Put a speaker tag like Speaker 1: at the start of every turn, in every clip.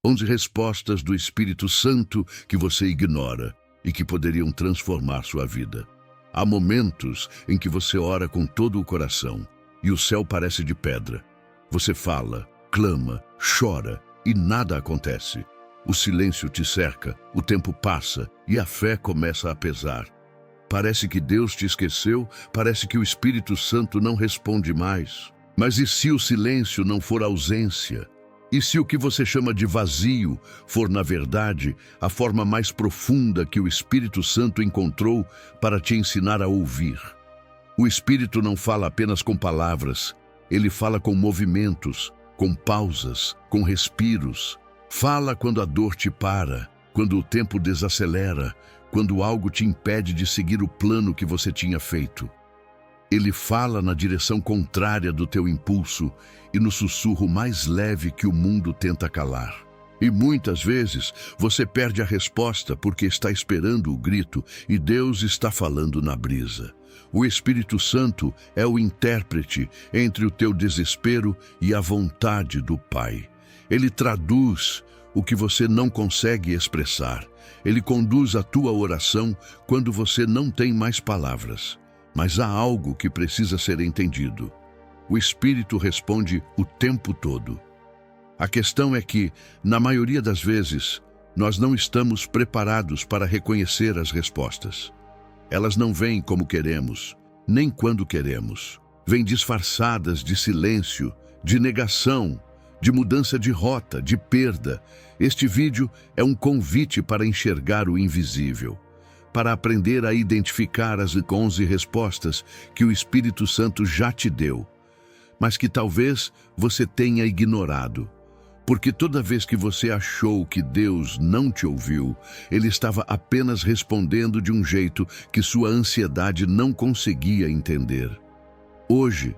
Speaker 1: 11 respostas do Espírito Santo que você ignora e que poderiam transformar sua vida. Há momentos em que você ora com todo o coração e o céu parece de pedra. Você fala, clama, chora e nada acontece. O silêncio te cerca, o tempo passa e a fé começa a pesar. Parece que Deus te esqueceu, parece que o Espírito Santo não responde mais. Mas e se o silêncio não for ausência? E se o que você chama de vazio for, na verdade, a forma mais profunda que o Espírito Santo encontrou para te ensinar a ouvir? O Espírito não fala apenas com palavras, ele fala com movimentos, com pausas, com respiros. Fala quando a dor te para, quando o tempo desacelera, quando algo te impede de seguir o plano que você tinha feito. Ele fala na direção contrária do teu impulso e no sussurro mais leve que o mundo tenta calar. E muitas vezes você perde a resposta porque está esperando o grito e Deus está falando na brisa. O Espírito Santo é o intérprete entre o teu desespero e a vontade do Pai. Ele traduz o que você não consegue expressar. Ele conduz a tua oração quando você não tem mais palavras. Mas há algo que precisa ser entendido. O Espírito responde o tempo todo. A questão é que, na maioria das vezes, nós não estamos preparados para reconhecer as respostas. Elas não vêm como queremos, nem quando queremos. Vêm disfarçadas de silêncio, de negação, de mudança de rota, de perda. Este vídeo é um convite para enxergar o invisível, para aprender a identificar as 11 respostas que o Espírito Santo já te deu, mas que talvez você tenha ignorado. Porque toda vez que você achou que Deus não te ouviu, Ele estava apenas respondendo de um jeito que sua ansiedade não conseguia entender. Hoje,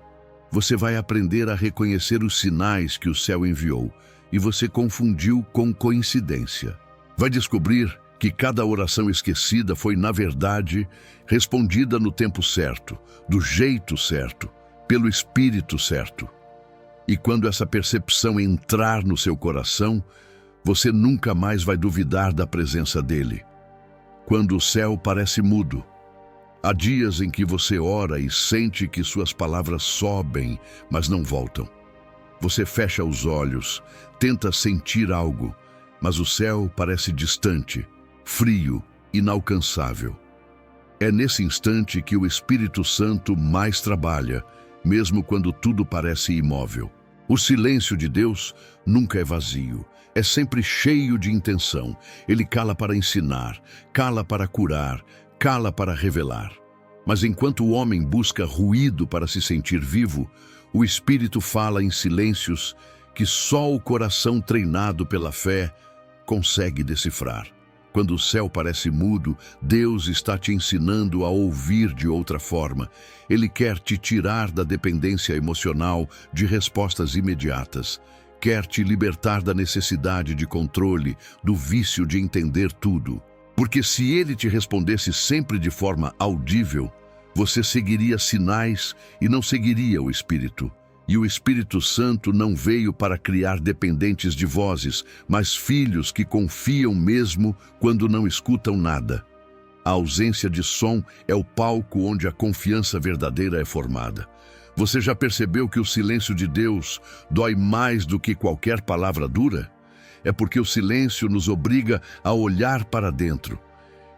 Speaker 1: você vai aprender a reconhecer os sinais que o céu enviou e você confundiu com coincidência. Vai descobrir que cada oração esquecida foi, na verdade, respondida no tempo certo, do jeito certo, pelo Espírito certo. E quando essa percepção entrar no seu coração, você nunca mais vai duvidar da presença dele. Quando o céu parece mudo, há dias em que você ora e sente que suas palavras sobem, mas não voltam. Você fecha os olhos, tenta sentir algo, mas o céu parece distante, frio, inalcançável. É nesse instante que o Espírito Santo mais trabalha, mesmo quando tudo parece imóvel. O silêncio de Deus nunca é vazio, é sempre cheio de intenção. Ele cala para ensinar, cala para curar, cala para revelar. Mas enquanto o homem busca ruído para se sentir vivo, o Espírito fala em silêncios que só o coração treinado pela fé consegue decifrar. Quando o céu parece mudo, Deus está te ensinando a ouvir de outra forma. Ele quer te tirar da dependência emocional de respostas imediatas. Quer te libertar da necessidade de controle, do vício de entender tudo. Porque se ele te respondesse sempre de forma audível, você seguiria sinais e não seguiria o Espírito. E o Espírito Santo não veio para criar dependentes de vozes, mas filhos que confiam mesmo quando não escutam nada. A ausência de som é o palco onde a confiança verdadeira é formada. Você já percebeu que o silêncio de Deus dói mais do que qualquer palavra dura? É porque o silêncio nos obriga a olhar para dentro.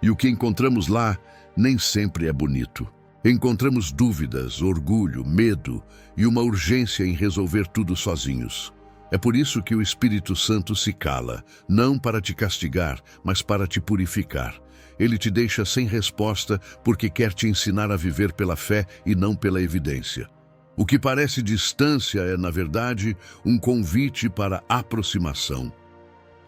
Speaker 1: E o que encontramos lá nem sempre é bonito. Encontramos dúvidas, orgulho, medo e uma urgência em resolver tudo sozinhos. É por isso que o Espírito Santo se cala, não para te castigar, mas para te purificar. Ele te deixa sem resposta porque quer te ensinar a viver pela fé e não pela evidência. O que parece distância é, na verdade, um convite para aproximação.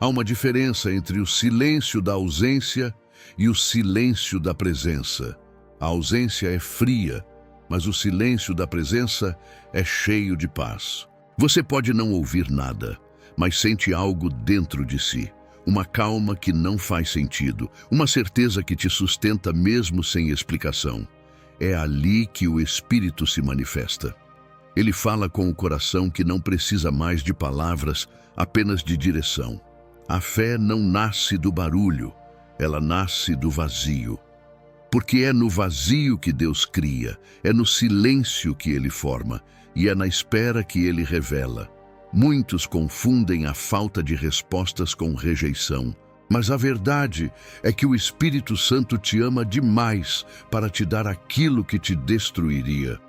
Speaker 1: Há uma diferença entre o silêncio da ausência e o silêncio da presença. A ausência é fria, mas o silêncio da presença é cheio de paz. Você pode não ouvir nada, mas sente algo dentro de si. Uma calma que não faz sentido, uma certeza que te sustenta mesmo sem explicação. É ali que o Espírito se manifesta. Ele fala com o coração que não precisa mais de palavras, apenas de direção. A fé não nasce do barulho, ela nasce do vazio. Porque é no vazio que Deus cria, é no silêncio que Ele forma, e é na espera que Ele revela. Muitos confundem a falta de respostas com rejeição, mas a verdade é que o Espírito Santo te ama demais para te dar aquilo que te destruiria.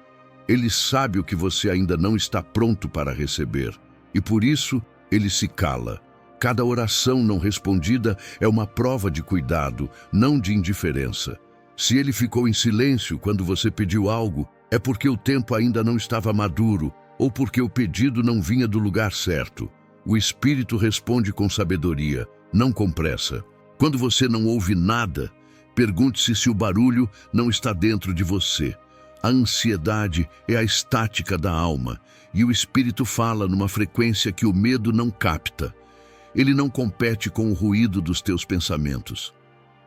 Speaker 1: Ele sabe o que você ainda não está pronto para receber, e por isso Ele se cala. Cada oração não respondida é uma prova de cuidado, não de indiferença. Se Ele ficou em silêncio quando você pediu algo, é porque o tempo ainda não estava maduro ou porque o pedido não vinha do lugar certo. O Espírito responde com sabedoria, não com pressa. Quando você não ouve nada, pergunte-se se o barulho não está dentro de você. A ansiedade é a estática da alma, e o Espírito fala numa frequência que o medo não capta. Ele não compete com o ruído dos teus pensamentos.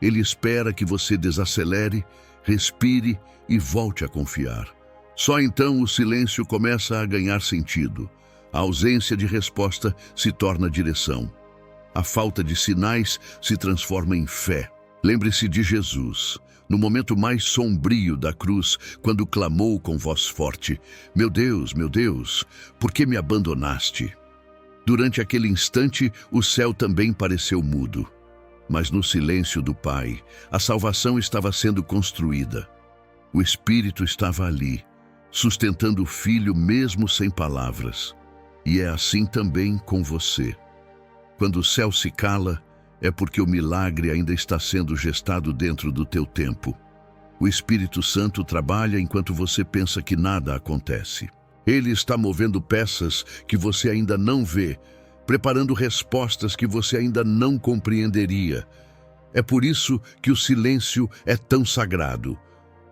Speaker 1: Ele espera que você desacelere, respire e volte a confiar. Só então o silêncio começa a ganhar sentido. A ausência de resposta se torna direção. A falta de sinais se transforma em fé. Lembre-se de Jesus, no momento mais sombrio da cruz, quando clamou com voz forte: meu Deus, por que me abandonaste?" Durante aquele instante, o céu também pareceu mudo. Mas no silêncio do Pai, a salvação estava sendo construída. O Espírito estava ali, sustentando o Filho mesmo sem palavras. E é assim também com você. Quando o céu se cala, é porque o milagre ainda está sendo gestado dentro do teu tempo. O Espírito Santo trabalha enquanto você pensa que nada acontece. Ele está movendo peças que você ainda não vê, preparando respostas que você ainda não compreenderia. É por isso que o silêncio é tão sagrado,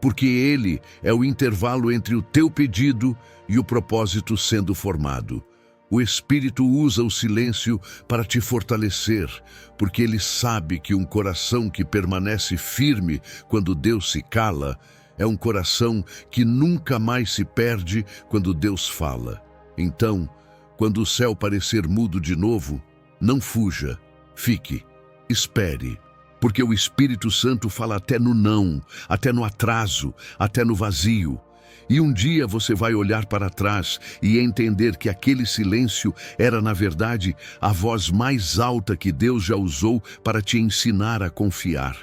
Speaker 1: porque ele é o intervalo entre o teu pedido e o propósito sendo formado. O Espírito usa o silêncio para te fortalecer, porque ele sabe que um coração que permanece firme quando Deus se cala é um coração que nunca mais se perde quando Deus fala. Então, quando o céu parecer mudo de novo, não fuja, fique, espere, porque o Espírito Santo fala até no não, até no atraso, até no vazio. E um dia você vai olhar para trás e entender que aquele silêncio era, na verdade, a voz mais alta que Deus já usou para te ensinar a confiar.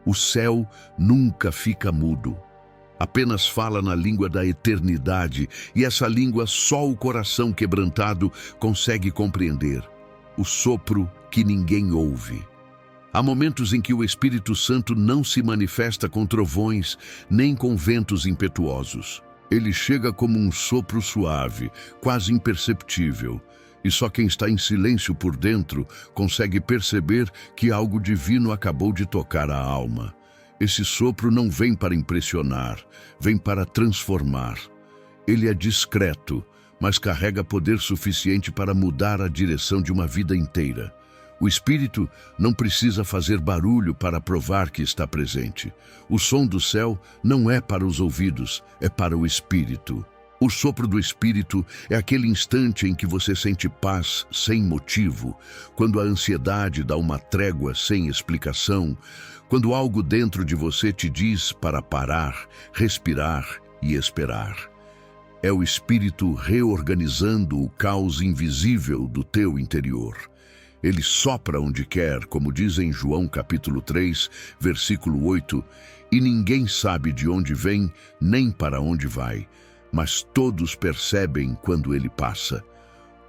Speaker 1: O céu nunca fica mudo. Apenas fala na língua da eternidade, e essa língua só o coração quebrantado consegue compreender. O sopro que ninguém ouve. Há momentos em que o Espírito Santo não se manifesta com trovões, nem com ventos impetuosos. Ele chega como um sopro suave, quase imperceptível, e só quem está em silêncio por dentro consegue perceber que algo divino acabou de tocar a alma. Esse sopro não vem para impressionar, vem para transformar. Ele é discreto, mas carrega poder suficiente para mudar a direção de uma vida inteira. O Espírito não precisa fazer barulho para provar que está presente. O som do céu não é para os ouvidos, é para o Espírito. O sopro do Espírito é aquele instante em que você sente paz sem motivo, quando a ansiedade dá uma trégua sem explicação, quando algo dentro de você te diz para parar, respirar e esperar. É o Espírito reorganizando o caos invisível do teu interior. Ele sopra onde quer, como diz em João capítulo 3, versículo 8, e ninguém sabe de onde vem, nem para onde vai, mas todos percebem quando ele passa.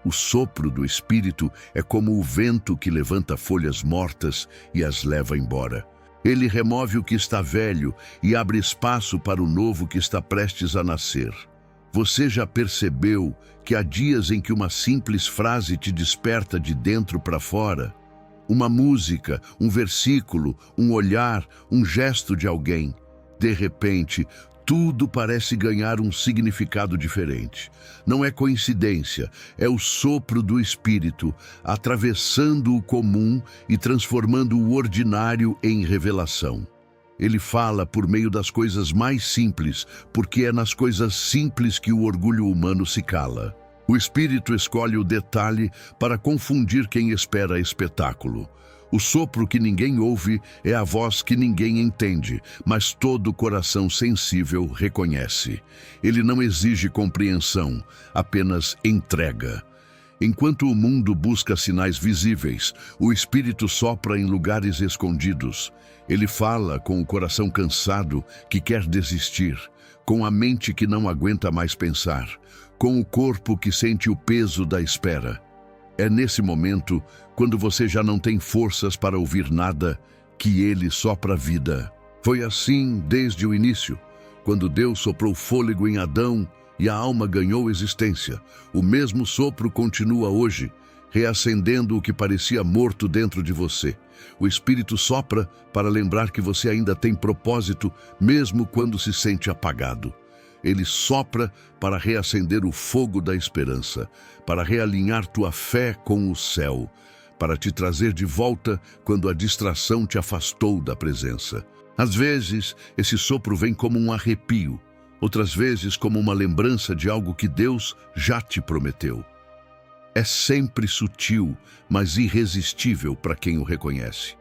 Speaker 1: O sopro do Espírito é como o vento que levanta folhas mortas e as leva embora. Ele remove o que está velho e abre espaço para o novo que está prestes a nascer. Você já percebeu que há dias em que uma simples frase te desperta de dentro para fora? Uma música, um versículo, um olhar, um gesto de alguém. De repente, tudo parece ganhar um significado diferente. Não é coincidência, é o sopro do Espírito, atravessando o comum e transformando o ordinário em revelação. Ele fala por meio das coisas mais simples, porque é nas coisas simples que o orgulho humano se cala. O espírito escolhe o detalhe para confundir quem espera espetáculo. O sopro que ninguém ouve é a voz que ninguém entende, mas todo coração sensível reconhece. Ele não exige compreensão, apenas entrega. Enquanto o mundo busca sinais visíveis, o Espírito sopra em lugares escondidos. Ele fala com o coração cansado que quer desistir, com a mente que não aguenta mais pensar, com o corpo que sente o peso da espera. É nesse momento, quando você já não tem forças para ouvir nada, que ele sopra a vida. Foi assim desde o início, quando Deus soprou fôlego em Adão e a alma ganhou existência. O mesmo sopro continua hoje, reacendendo o que parecia morto dentro de você. O Espírito sopra para lembrar que você ainda tem propósito, mesmo quando se sente apagado. Ele sopra para reacender o fogo da esperança, para realinhar tua fé com o céu, para te trazer de volta quando a distração te afastou da presença. Às vezes, esse sopro vem como um arrepio, outras vezes como uma lembrança de algo que Deus já te prometeu. É sempre sutil, mas irresistível para quem o reconhece.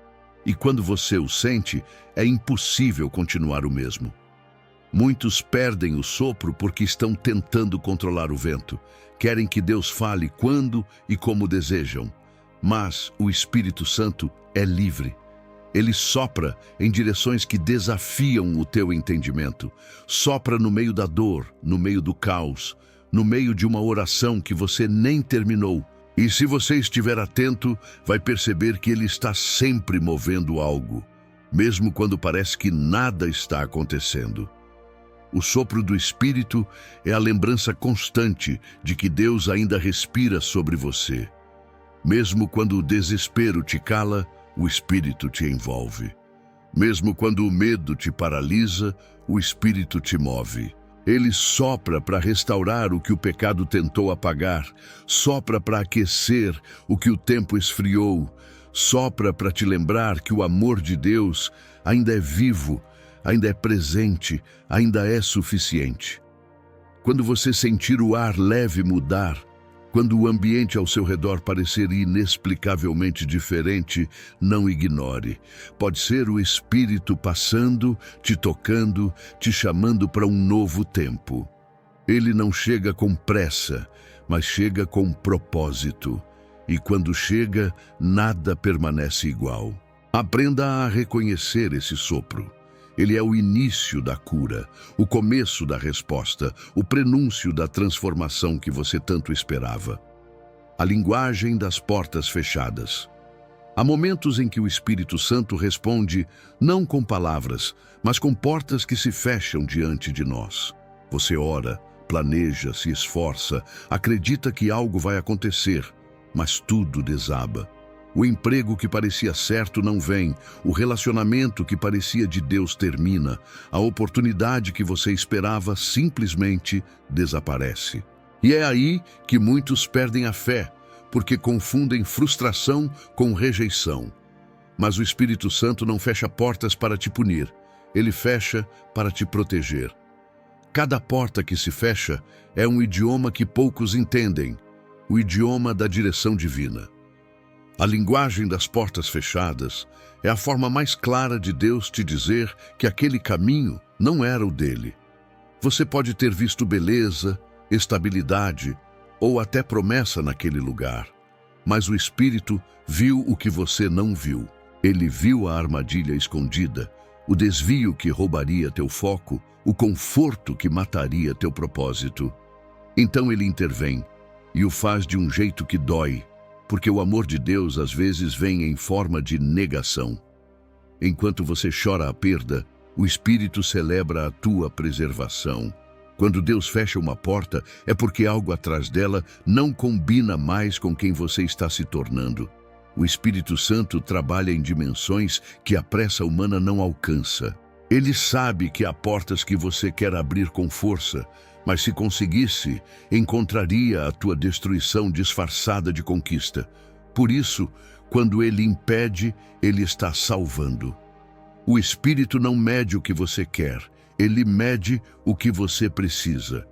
Speaker 1: E quando você o sente, é impossível continuar o mesmo. Muitos perdem o sopro porque estão tentando controlar o vento. Querem que Deus fale quando e como desejam. Mas o Espírito Santo é livre. Ele sopra em direções que desafiam o teu entendimento. Sopra no meio da dor, no meio do caos, no meio de uma oração que você nem terminou. E se você estiver atento, vai perceber que ele está sempre movendo algo, mesmo quando parece que nada está acontecendo. O sopro do Espírito é a lembrança constante de que Deus ainda respira sobre você. Mesmo quando o desespero te cala, o Espírito te envolve. Mesmo quando o medo te paralisa, o Espírito te move. Ele sopra para restaurar o que o pecado tentou apagar, sopra para aquecer o que o tempo esfriou, sopra para te lembrar que o amor de Deus ainda é vivo, ainda é presente, ainda é suficiente. Quando você sentir o ar leve mudar, quando o ambiente ao seu redor parecer inexplicavelmente diferente, não ignore. Pode ser o Espírito passando, te tocando, te chamando para um novo tempo. Ele não chega com pressa, mas chega com propósito. E quando chega, nada permanece igual. Aprenda a reconhecer esse sopro. Ele é o início da cura, o começo da resposta, o prenúncio da transformação que você tanto esperava. A linguagem das portas fechadas. Há momentos em que o Espírito Santo responde não com palavras, mas com portas que se fecham diante de nós. Você ora, planeja, se esforça, acredita que algo vai acontecer, mas tudo desaba. O emprego que parecia certo não vem, o relacionamento que parecia de Deus termina, a oportunidade que você esperava simplesmente desaparece. E é aí que muitos perdem a fé, porque confundem frustração com rejeição. Mas o Espírito Santo não fecha portas para te punir, ele fecha para te proteger. Cada porta que se fecha é um idioma que poucos entendem, o idioma da direção divina. A linguagem das portas fechadas é a forma mais clara de Deus te dizer que aquele caminho não era o dele. Você pode ter visto beleza, estabilidade ou até promessa naquele lugar, mas o Espírito viu o que você não viu. Ele viu a armadilha escondida, o desvio que roubaria teu foco, o conforto que mataria teu propósito. Então ele intervém e o faz de um jeito que dói, porque o amor de Deus às vezes vem em forma de negação. Enquanto você chora a perda, o Espírito celebra a tua preservação. Quando Deus fecha uma porta, é porque algo atrás dela não combina mais com quem você está se tornando. O Espírito Santo trabalha em dimensões que a pressa humana não alcança. Ele sabe que há portas que você quer abrir com força, mas se conseguisse, encontraria a tua destruição disfarçada de conquista. Por isso, quando ele impede, ele está salvando. O Espírito não mede o que você quer, ele mede o que você precisa.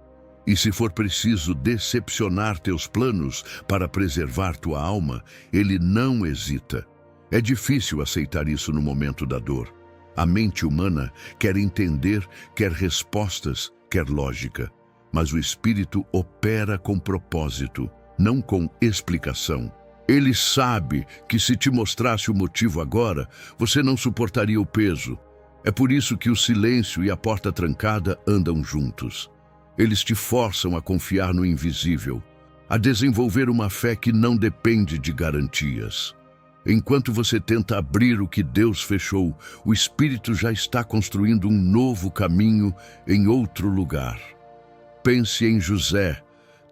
Speaker 1: E se for preciso decepcionar teus planos para preservar tua alma, ele não hesita. É difícil aceitar isso no momento da dor. A mente humana quer entender, quer respostas, quer lógica. Mas o Espírito opera com propósito, não com explicação. Ele sabe que se te mostrasse o motivo agora, você não suportaria o peso. É por isso que o silêncio e a porta trancada andam juntos. Eles te forçam a confiar no invisível, a desenvolver uma fé que não depende de garantias. Enquanto você tenta abrir o que Deus fechou, o Espírito já está construindo um novo caminho em outro lugar. Pense em José,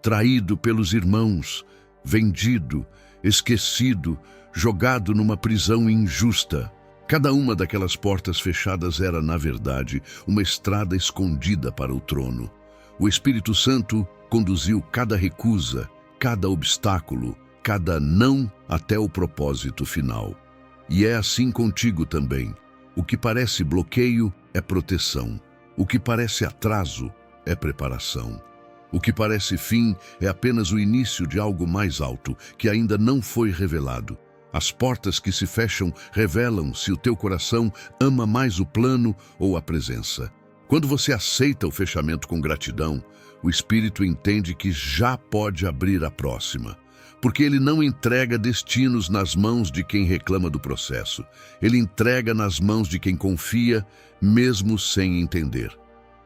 Speaker 1: traído pelos irmãos, vendido, esquecido, jogado numa prisão injusta. Cada uma daquelas portas fechadas era, na verdade, uma estrada escondida para o trono. O Espírito Santo conduziu cada recusa, cada obstáculo, cada não até o propósito final. E é assim contigo também. O que parece bloqueio é proteção. O que parece atraso é preparação. O que parece fim é apenas o início de algo mais alto, que ainda não foi revelado. As portas que se fecham revelam se o teu coração ama mais o plano ou a presença. Quando você aceita o fechamento com gratidão, o Espírito entende que já pode abrir a próxima. Porque ele não entrega destinos nas mãos de quem reclama do processo. Ele entrega nas mãos de quem confia, mesmo sem entender.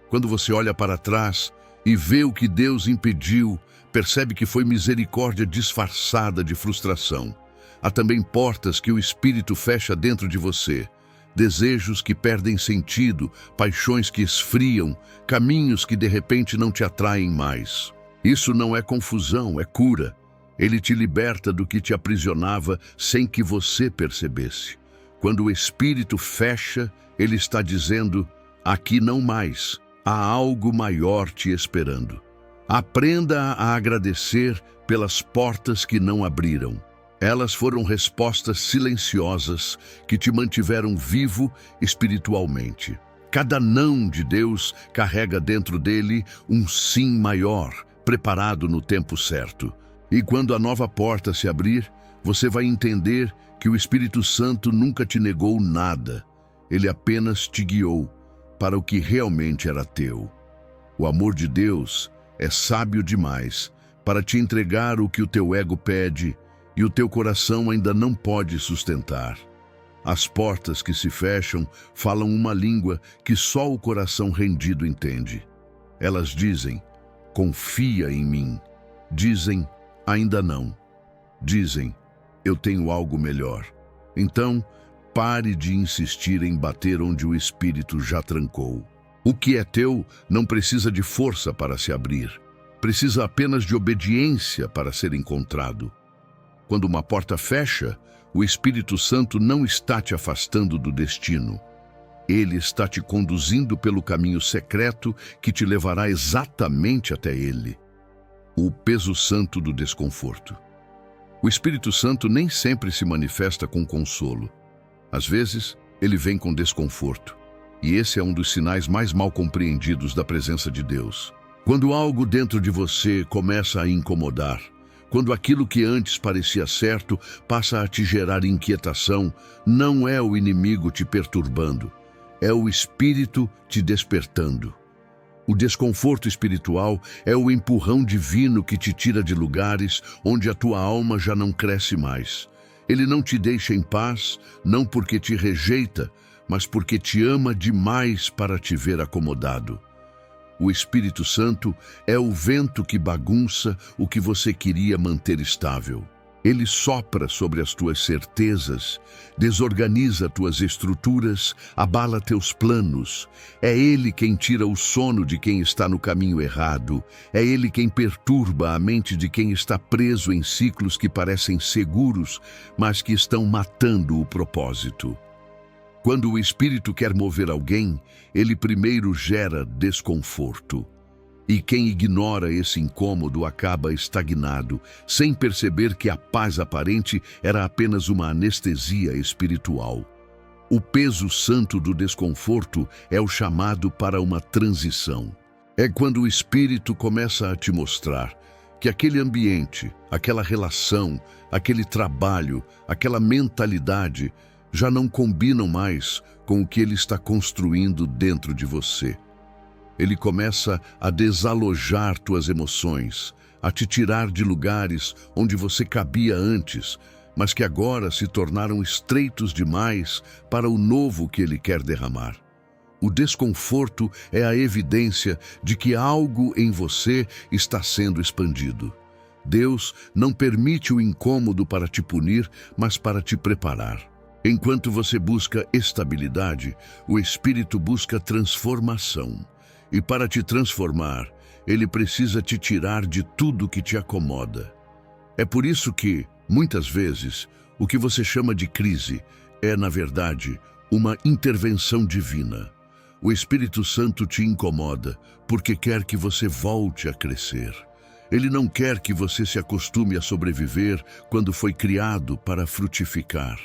Speaker 1: Quando você olha para trás e vê o que Deus impediu, percebe que foi misericórdia disfarçada de frustração. Há também portas que o Espírito fecha dentro de você. Desejos que perdem sentido, paixões que esfriam, caminhos que de repente não te atraem mais. Isso não é confusão, é cura. Ele te liberta do que te aprisionava sem que você percebesse. Quando o Espírito fecha, ele está dizendo, aqui não mais, há algo maior te esperando. Aprenda a agradecer pelas portas que não abriram. Elas foram respostas silenciosas que te mantiveram vivo espiritualmente. Cada não de Deus carrega dentro dele um sim maior, preparado no tempo certo. E quando a nova porta se abrir, você vai entender que o Espírito Santo nunca te negou nada. Ele apenas te guiou para o que realmente era teu. O amor de Deus é sábio demais para te entregar o que o teu ego pede e o teu coração ainda não pode sustentar. As portas que se fecham falam uma língua que só o coração rendido entende. Elas dizem, confia em mim. Dizem, ainda não. Dizem, eu tenho algo melhor. Então, pare de insistir em bater onde o Espírito já trancou. O que é teu não precisa de força para se abrir. Precisa apenas de obediência para ser encontrado. Quando uma porta fecha, o Espírito Santo não está te afastando do destino. Ele está te conduzindo pelo caminho secreto que te levará exatamente até ele. O peso santo do desconforto. O Espírito Santo nem sempre se manifesta com consolo. Às vezes, ele vem com desconforto. E esse é um dos sinais mais mal compreendidos da presença de Deus. Quando algo dentro de você começa a incomodar, quando aquilo que antes parecia certo passa a te gerar inquietação, não é o inimigo te perturbando, é o Espírito te despertando. O desconforto espiritual é o empurrão divino que te tira de lugares onde a tua alma já não cresce mais. Ele não te deixa em paz, não porque te rejeita, mas porque te ama demais para te ver acomodado. O Espírito Santo é o vento que bagunça o que você queria manter estável. Ele sopra sobre as tuas certezas, desorganiza tuas estruturas, abala teus planos. É Ele quem tira o sono de quem está no caminho errado. É Ele quem perturba a mente de quem está preso em ciclos que parecem seguros, mas que estão matando o propósito. Quando o Espírito quer mover alguém, ele primeiro gera desconforto. E quem ignora esse incômodo acaba estagnado, sem perceber que a paz aparente era apenas uma anestesia espiritual. O peso santo do desconforto é o chamado para uma transição. É quando o Espírito começa a te mostrar que aquele ambiente, aquela relação, aquele trabalho, aquela mentalidade já não combinam mais com o que ele está construindo dentro de você. Ele começa a desalojar tuas emoções, a te tirar de lugares onde você cabia antes, mas que agora se tornaram estreitos demais para o novo que ele quer derramar. O desconforto é a evidência de que algo em você está sendo expandido. Deus não permite o incômodo para te punir, mas para te preparar. Enquanto você busca estabilidade, o Espírito busca transformação. E para te transformar, ele precisa te tirar de tudo que te acomoda. É por isso que, muitas vezes, o que você chama de crise é, na verdade, uma intervenção divina. O Espírito Santo te incomoda porque quer que você volte a crescer. Ele não quer que você se acostume a sobreviver quando foi criado para frutificar.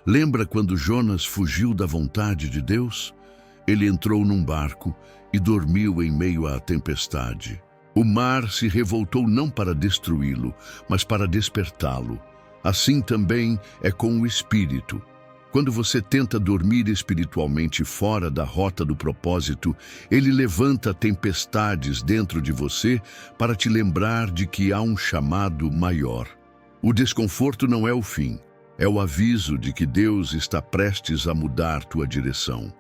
Speaker 1: Lembra quando Jonas fugiu da vontade de Deus? Ele entrou num barco e dormiu em meio à tempestade. O mar se revoltou não para destruí-lo, mas para despertá-lo. Assim também é com o Espírito. Quando você tenta dormir espiritualmente fora da rota do propósito, ele levanta tempestades dentro de você para te lembrar de que há um chamado maior. O desconforto não é o fim, é o aviso de que Deus está prestes a mudar tua direção.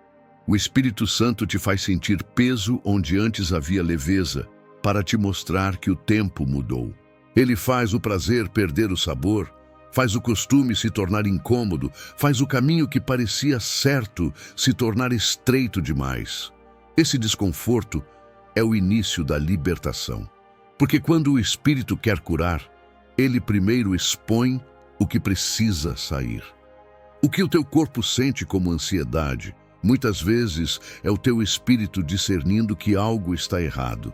Speaker 1: O Espírito Santo te faz sentir peso onde antes havia leveza, para te mostrar que o tempo mudou. Ele faz o prazer perder o sabor, faz o costume se tornar incômodo, faz o caminho que parecia certo se tornar estreito demais. Esse desconforto é o início da libertação. Porque quando o Espírito quer curar, ele primeiro expõe o que precisa sair. O que o teu corpo sente como ansiedade, muitas vezes é o teu espírito discernindo que algo está errado.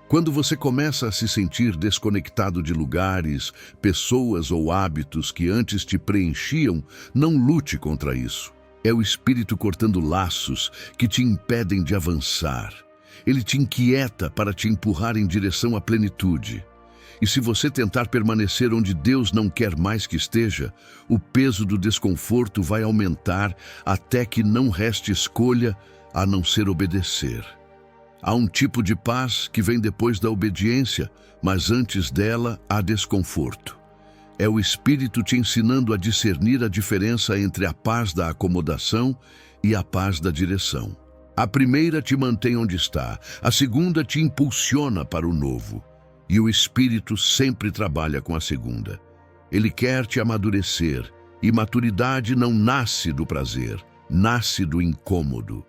Speaker 1: Quando você começa a se sentir desconectado de lugares, pessoas ou hábitos que antes te preenchiam, não lute contra isso. É o Espírito cortando laços que te impedem de avançar. Ele te inquieta para te empurrar em direção à plenitude. E se você tentar permanecer onde Deus não quer mais que esteja, o peso do desconforto vai aumentar até que não reste escolha a não ser obedecer. Há um tipo de paz que vem depois da obediência, mas antes dela há desconforto. É o Espírito te ensinando a discernir a diferença entre a paz da acomodação e a paz da direção. A primeira te mantém onde está, a segunda te impulsiona para o novo. E o Espírito sempre trabalha com a segunda. Ele quer te amadurecer, e maturidade não nasce do prazer, nasce do incômodo.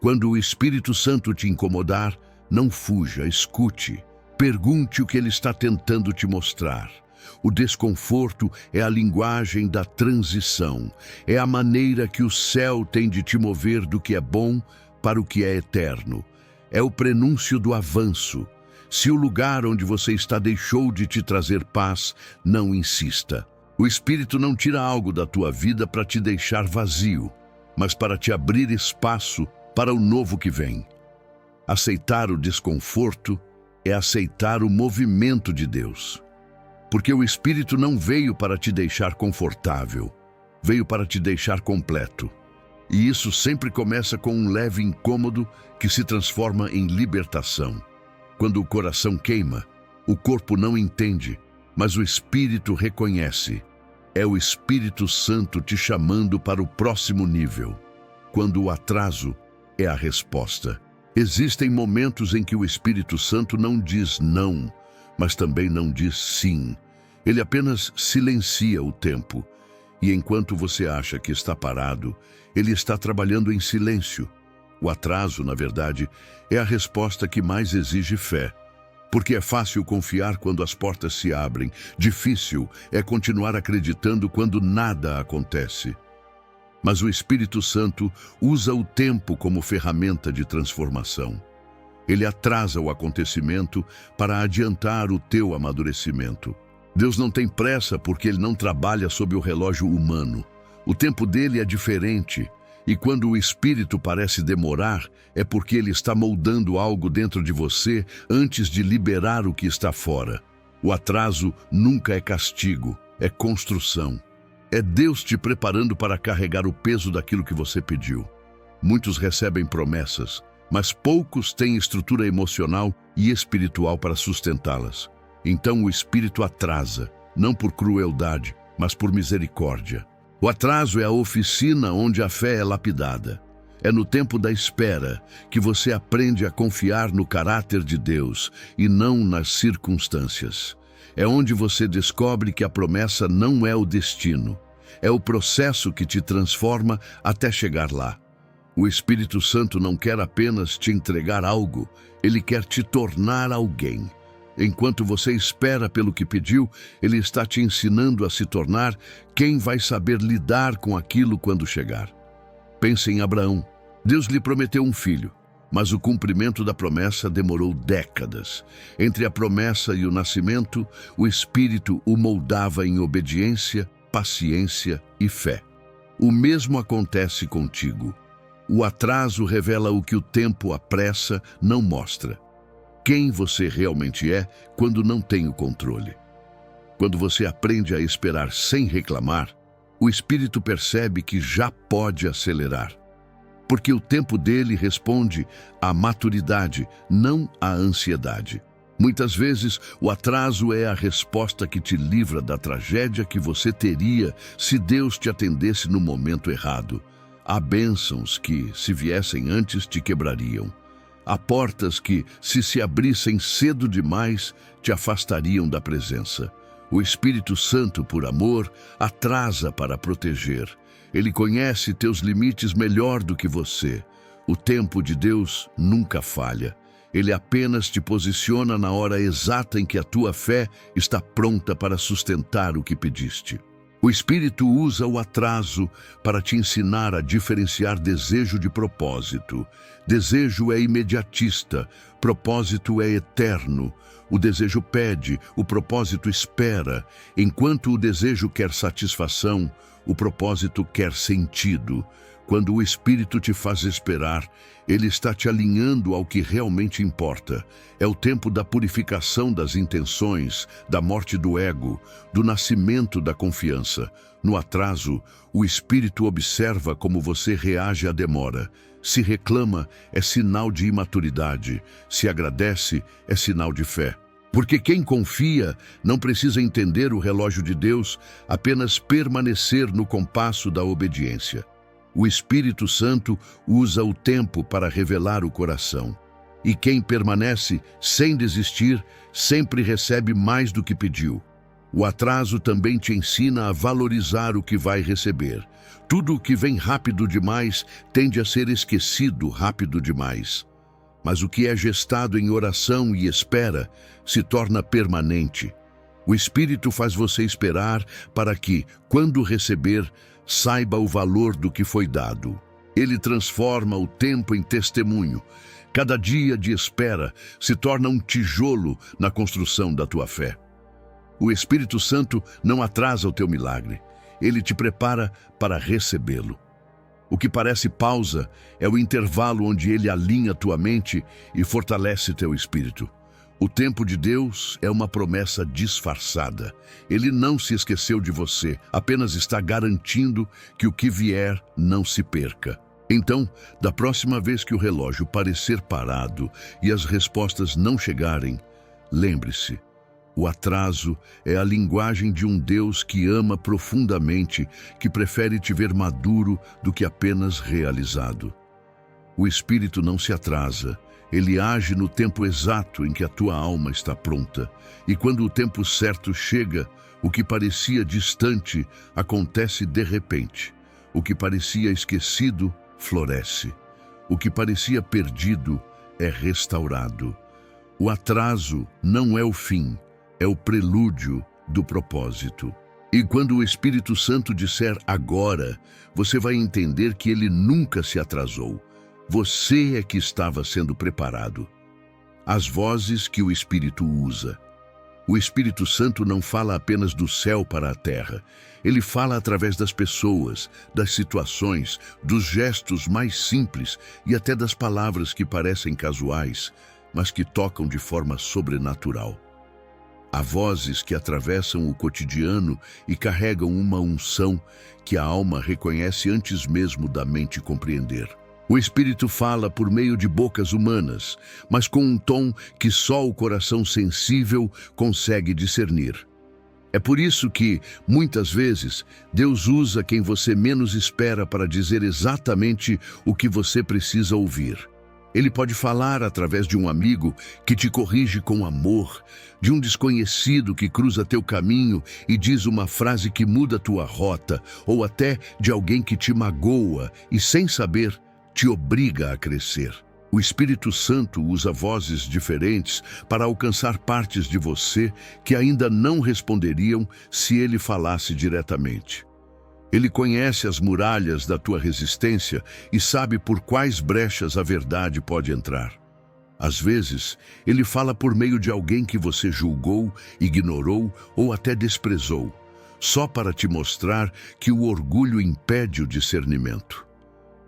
Speaker 1: Quando o Espírito Santo te incomodar, não fuja, escute. Pergunte o que ele está tentando te mostrar. O desconforto é a linguagem da transição. É a maneira que o céu tem de te mover do que é bom para o que é eterno. É o prenúncio do avanço. Se o lugar onde você está deixou de te trazer paz, não insista. O Espírito não tira algo da tua vida para te deixar vazio, mas para te abrir espaço para o novo que vem. Aceitar o desconforto é aceitar o movimento de Deus. Porque o Espírito não veio para te deixar confortável, veio para te deixar completo. E isso sempre começa com um leve incômodo que se transforma em libertação. Quando o coração queima, o corpo não entende, mas o Espírito reconhece. É o Espírito Santo te chamando para o próximo nível. Quando o atraso é a resposta. Existem momentos em que o Espírito Santo não diz não, mas também não diz sim. Ele apenas silencia o tempo. E enquanto você acha que está parado, ele está trabalhando em silêncio. O atraso, na verdade, é a resposta que mais exige fé. Porque é fácil confiar quando as portas se abrem. Difícil é continuar acreditando quando nada acontece. Mas o Espírito Santo usa o tempo como ferramenta de transformação. Ele atrasa o acontecimento para adiantar o teu amadurecimento. Deus não tem pressa porque ele não trabalha sob o relógio humano. O tempo dele é diferente E quando o Espírito parece demorar, é porque ele está moldando algo dentro de você antes de liberar o que está fora. O atraso nunca é castigo, é construção. É Deus te preparando para carregar o peso daquilo que você pediu. Muitos recebem promessas, mas poucos têm estrutura emocional e espiritual para sustentá-las. Então o Espírito atrasa, não por crueldade, mas por misericórdia. O atraso é a oficina onde a fé é lapidada. É no tempo da espera que você aprende a confiar no caráter de Deus e não nas circunstâncias. É onde você descobre que a promessa não é o destino. É o processo que te transforma até chegar lá. O Espírito Santo não quer apenas te entregar algo, ele quer te tornar alguém. Enquanto você espera pelo que pediu, ele está te ensinando a se tornar quem vai saber lidar com aquilo quando chegar. Pense em Abraão. Deus lhe prometeu um filho, mas o cumprimento da promessa demorou décadas. Entre a promessa e o nascimento, o Espírito o moldava em obediência, paciência e fé. O mesmo acontece contigo. O atraso revela o que o tempo apressa não mostra. Quem você realmente é quando não tem o controle. Quando você aprende a esperar sem reclamar, o Espírito percebe que já pode acelerar. Porque o tempo dele responde à maturidade, não à ansiedade. Muitas vezes, o atraso é a resposta que te livra da tragédia que você teria se Deus te atendesse no momento errado. Há bênçãos que, se viessem antes, te quebrariam. Há portas que, se abrissem cedo demais, te afastariam da presença. O Espírito Santo, por amor, atrasa para proteger. Ele conhece teus limites melhor do que você. O tempo de Deus nunca falha. Ele apenas te posiciona na hora exata em que a tua fé está pronta para sustentar o que pediste. O Espírito usa o atraso para te ensinar a diferenciar desejo de propósito. Desejo é imediatista, propósito é eterno. O desejo pede, o propósito espera. Enquanto o desejo quer satisfação, o propósito quer sentido. Quando o Espírito te faz esperar, ele está te alinhando ao que realmente importa. É o tempo da purificação das intenções, da morte do ego, do nascimento da confiança. No atraso, o Espírito observa como você reage à demora. Se reclama, é sinal de imaturidade. Se agradece, é sinal de fé. Porque quem confia não precisa entender o relógio de Deus, apenas permanecer no compasso da obediência. O Espírito Santo usa o tempo para revelar o coração. E quem permanece sem desistir, sempre recebe mais do que pediu. O atraso também te ensina a valorizar o que vai receber. Tudo o que vem rápido demais tende a ser esquecido rápido demais. Mas o que é gestado em oração e espera se torna permanente. O Espírito faz você esperar para que, quando receber, saiba o valor do que foi dado. Ele transforma o tempo em testemunho. Cada dia de espera se torna um tijolo na construção da tua fé. O Espírito Santo não atrasa o teu milagre. Ele te prepara para recebê-lo. O que parece pausa é o intervalo onde ele alinha tua mente e fortalece teu espírito. O tempo de Deus é uma promessa disfarçada. Ele não se esqueceu de você, apenas está garantindo que o que vier não se perca. Então, da próxima vez que o relógio parecer parado e as respostas não chegarem, lembre-se, o atraso é a linguagem de um Deus que ama profundamente, que prefere te ver maduro do que apenas realizado. O Espírito não se atrasa. Ele age no tempo exato em que a tua alma está pronta. E quando o tempo certo chega, o que parecia distante acontece de repente. O que parecia esquecido floresce. O que parecia perdido é restaurado. O atraso não é o fim, é o prelúdio do propósito. E quando o Espírito Santo disser agora, você vai entender que ele nunca se atrasou. Você é que estava sendo preparado. As vozes que o Espírito usa. O Espírito Santo não fala apenas do céu para a terra. Ele fala através das pessoas, das situações, dos gestos mais simples e até das palavras que parecem casuais, mas que tocam de forma sobrenatural. Há vozes que atravessam o cotidiano e carregam uma unção que a alma reconhece antes mesmo da mente compreender. O Espírito fala por meio de bocas humanas, mas com um tom que só o coração sensível consegue discernir. É por isso que, muitas vezes, Deus usa quem você menos espera para dizer exatamente o que você precisa ouvir. Ele pode falar através de um amigo que te corrige com amor, de um desconhecido que cruza teu caminho e diz uma frase que muda tua rota, ou até de alguém que te magoa e, sem saber, te obriga a crescer. O Espírito Santo usa vozes diferentes para alcançar partes de você que ainda não responderiam se ele falasse diretamente. Ele conhece as muralhas da tua resistência e sabe por quais brechas a verdade pode entrar. Às vezes, ele fala por meio de alguém que você julgou, ignorou ou até desprezou, só para te mostrar que o orgulho impede o discernimento.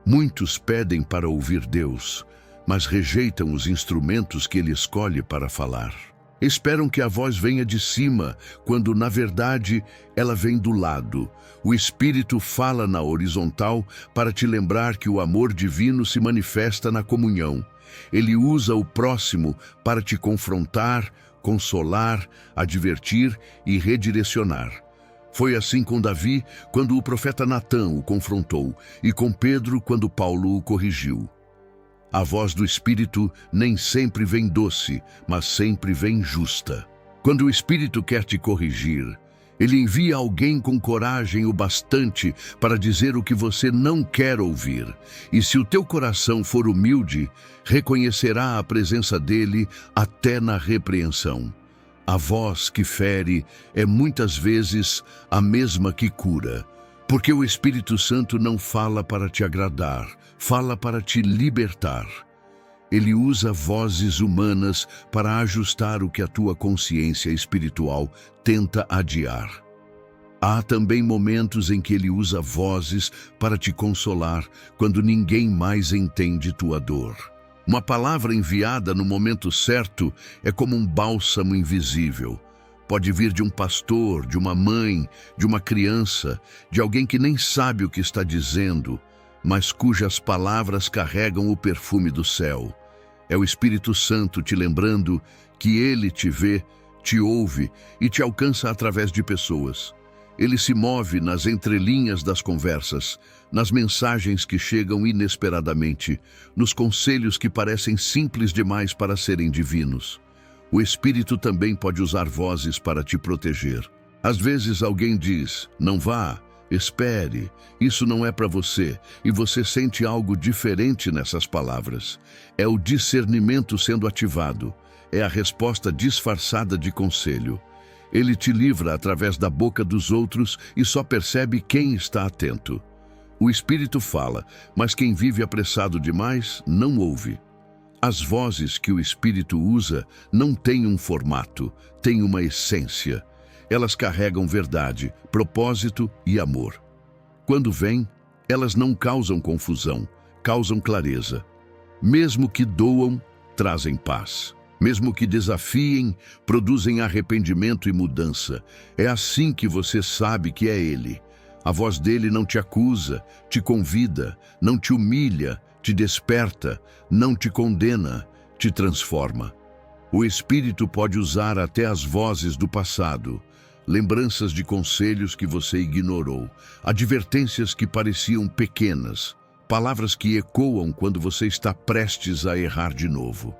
Speaker 1: Muitos pedem para ouvir Deus, mas rejeitam os instrumentos que ele escolhe para falar. Esperam que a voz venha de cima, quando, na verdade, ela vem do lado. O Espírito fala na horizontal para te lembrar que o amor divino se manifesta na comunhão. Ele usa o próximo para te confrontar, consolar, advertir e redirecionar. Foi assim com Davi, quando o profeta Natã o confrontou, e com Pedro, quando Paulo o corrigiu. A voz do Espírito nem sempre vem doce, mas sempre vem justa. Quando o Espírito quer te corrigir, ele envia alguém com coragem o bastante para dizer o que você não quer ouvir. E se o teu coração for humilde, reconhecerá a presença dele até na repreensão. A voz que fere é muitas vezes a mesma que cura, porque o Espírito Santo não fala para te agradar, fala para te libertar. Ele usa vozes humanas para ajustar o que a tua consciência espiritual tenta adiar. Há também momentos em que ele usa vozes para te consolar quando ninguém mais entende tua dor. Uma palavra enviada no momento certo é como um bálsamo invisível. Pode vir de um pastor, de uma mãe, de uma criança, de alguém que nem sabe o que está dizendo, mas cujas palavras carregam o perfume do céu. É o Espírito Santo te lembrando que ele te vê, te ouve e te alcança através de pessoas. Ele se move nas entrelinhas das conversas, nas mensagens que chegam inesperadamente, nos conselhos que parecem simples demais para serem divinos. O Espírito também pode usar vozes para te proteger. Às vezes alguém diz, não vá, espere, isso não é para você, e você sente algo diferente nessas palavras. É o discernimento sendo ativado, é a resposta disfarçada de conselho. Ele te livra através da boca dos outros e só percebe quem está atento. O Espírito fala, mas quem vive apressado demais não ouve. As vozes que o Espírito usa não têm um formato, têm uma essência. Elas carregam verdade, propósito e amor. Quando vêm, elas não causam confusão, causam clareza. Mesmo que doam, trazem paz. Mesmo que desafiem, produzem arrependimento e mudança. É assim que você sabe que é Ele. A voz dele não te acusa, te convida, não te humilha, te desperta, não te condena, te transforma. O Espírito pode usar até as vozes do passado, lembranças de conselhos que você ignorou, advertências que pareciam pequenas, palavras que ecoam quando você está prestes a errar de novo.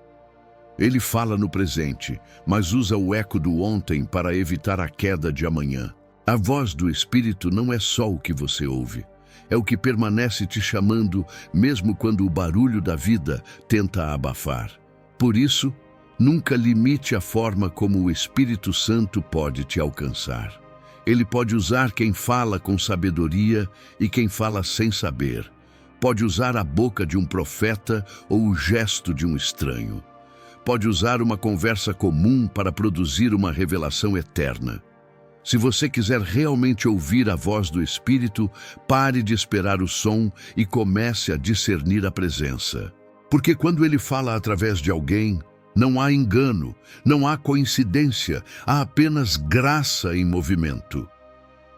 Speaker 1: Ele fala no presente, mas usa o eco do ontem para evitar a queda de amanhã. A voz do Espírito não é só o que você ouve, é o que permanece te chamando, mesmo quando o barulho da vida tenta abafar. Por isso, nunca limite a forma como o Espírito Santo pode te alcançar. Ele pode usar quem fala com sabedoria e quem fala sem saber. Pode usar a boca de um profeta ou o gesto de um estranho. pode usar uma conversa comum para produzir uma revelação eterna. Se você quiser realmente ouvir a voz do Espírito, pare de esperar o som e comece a discernir a presença. Porque quando ele fala através de alguém, não há engano, não há coincidência, há apenas graça em movimento.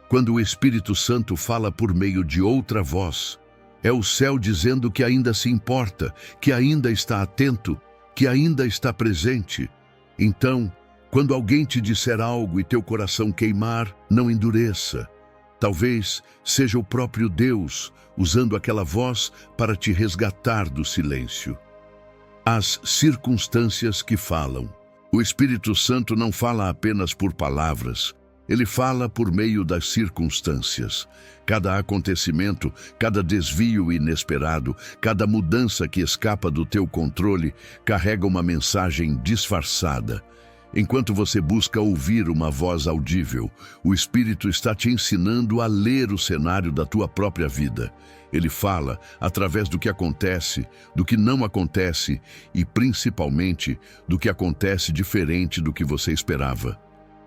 Speaker 1: Quando o Espírito Santo fala por meio de outra voz, é o céu dizendo que ainda se importa, que ainda está atento, que ainda está presente. Então, quando alguém te disser algo e teu coração queimar, não endureça. Talvez seja o próprio Deus usando aquela voz para te resgatar do silêncio. As circunstâncias que falam. O Espírito Santo não fala apenas por palavras, ele fala por meio das circunstâncias. Cada acontecimento, cada desvio inesperado, cada mudança que escapa do teu controle, carrega uma mensagem disfarçada. Enquanto você busca ouvir uma voz audível, o Espírito está te ensinando a ler o cenário da tua própria vida. Ele fala através do que acontece, do que não acontece e, principalmente, do que acontece diferente do que você esperava.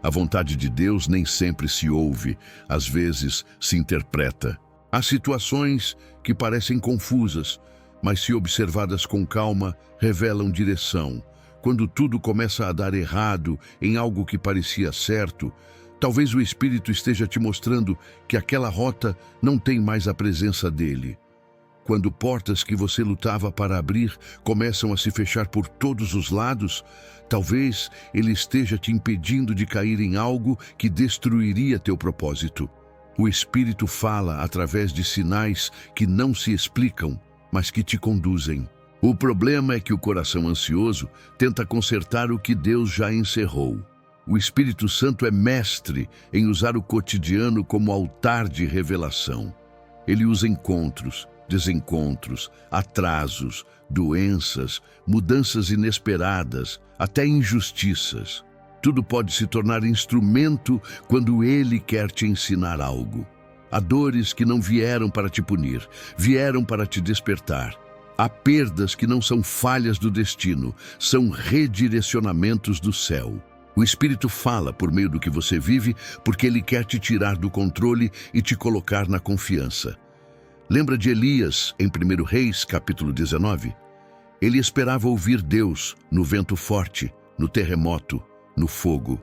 Speaker 1: A vontade de Deus nem sempre se ouve, às vezes se interpreta. Há situações que parecem confusas, mas se observadas com calma, revelam direção. Quando tudo começa a dar errado em algo que parecia certo, talvez o Espírito esteja te mostrando que aquela rota não tem mais a presença dele. Quando portas que você lutava para abrir começam a se fechar por todos os lados, talvez ele esteja te impedindo de cair em algo que destruiria teu propósito. O Espírito fala através de sinais que não se explicam, mas que te conduzem. O problema é que o coração ansioso tenta consertar o que Deus já encerrou. O Espírito Santo é mestre em usar o cotidiano como altar de revelação. Ele usa encontros, desencontros, atrasos, doenças, mudanças inesperadas, até injustiças. Tudo pode se tornar instrumento quando Ele quer te ensinar algo. Há dores que não vieram para te punir, vieram para te despertar. Há perdas que não são falhas do destino, são redirecionamentos do céu. O Espírito fala por meio do que você vive, porque Ele quer te tirar do controle e te colocar na confiança. Lembra de Elias, em 1 Reis, capítulo 19? Ele esperava ouvir Deus no vento forte, no terremoto, no fogo.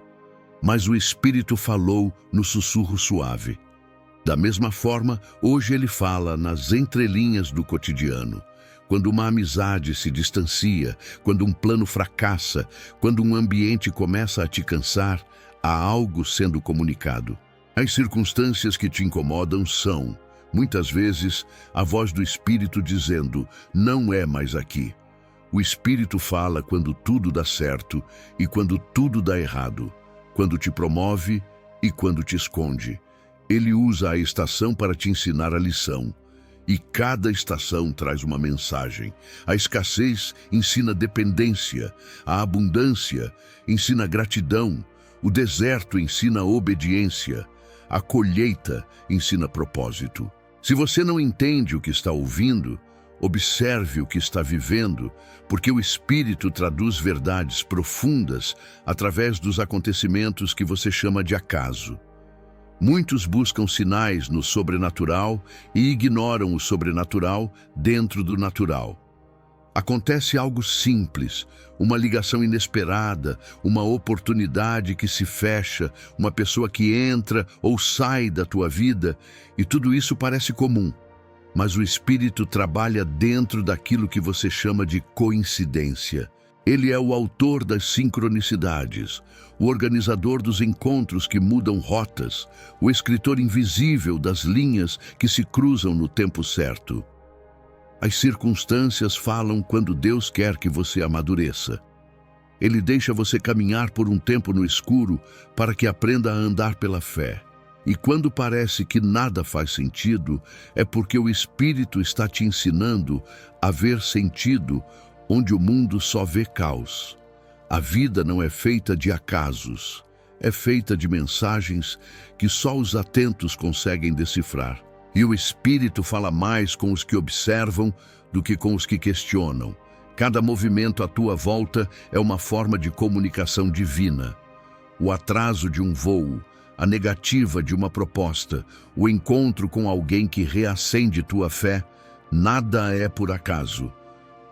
Speaker 1: Mas o Espírito falou no sussurro suave. Da mesma forma, hoje Ele fala nas entrelinhas do cotidiano. Quando uma amizade se distancia, quando um plano fracassa, quando um ambiente começa a te cansar, há algo sendo comunicado. As circunstâncias que te incomodam são, muitas vezes, a voz do Espírito dizendo, não é mais aqui. O Espírito fala quando tudo dá certo e quando tudo dá errado, quando te promove e quando te esconde. Ele usa a estação para te ensinar a lição. E cada estação traz uma mensagem. A escassez ensina dependência, a abundância ensina gratidão, o deserto ensina obediência, a colheita ensina propósito. Se você não entende o que está ouvindo, observe o que está vivendo, porque o Espírito traduz verdades profundas através dos acontecimentos que você chama de acaso. Muitos buscam sinais no sobrenatural e ignoram o sobrenatural dentro do natural. Acontece algo simples, uma ligação inesperada, uma oportunidade que se fecha, uma pessoa que entra ou sai da tua vida, e tudo isso parece comum. Mas o Espírito trabalha dentro daquilo que você chama de coincidência. Ele é o autor das sincronicidades, o organizador dos encontros que mudam rotas, o escritor invisível das linhas que se cruzam no tempo certo. As circunstâncias falam quando Deus quer que você amadureça. Ele deixa você caminhar por um tempo no escuro para que aprenda a andar pela fé. E quando parece que nada faz sentido, é porque o Espírito está te ensinando a ver sentido onde o mundo só vê caos. A vida não é feita de acasos, é feita de mensagens que só os atentos conseguem decifrar. E o Espírito fala mais com os que observam do que com os que questionam. Cada movimento à tua volta é uma forma de comunicação divina. O atraso de um voo, a negativa de uma proposta, o encontro com alguém que reacende tua fé, nada é por acaso.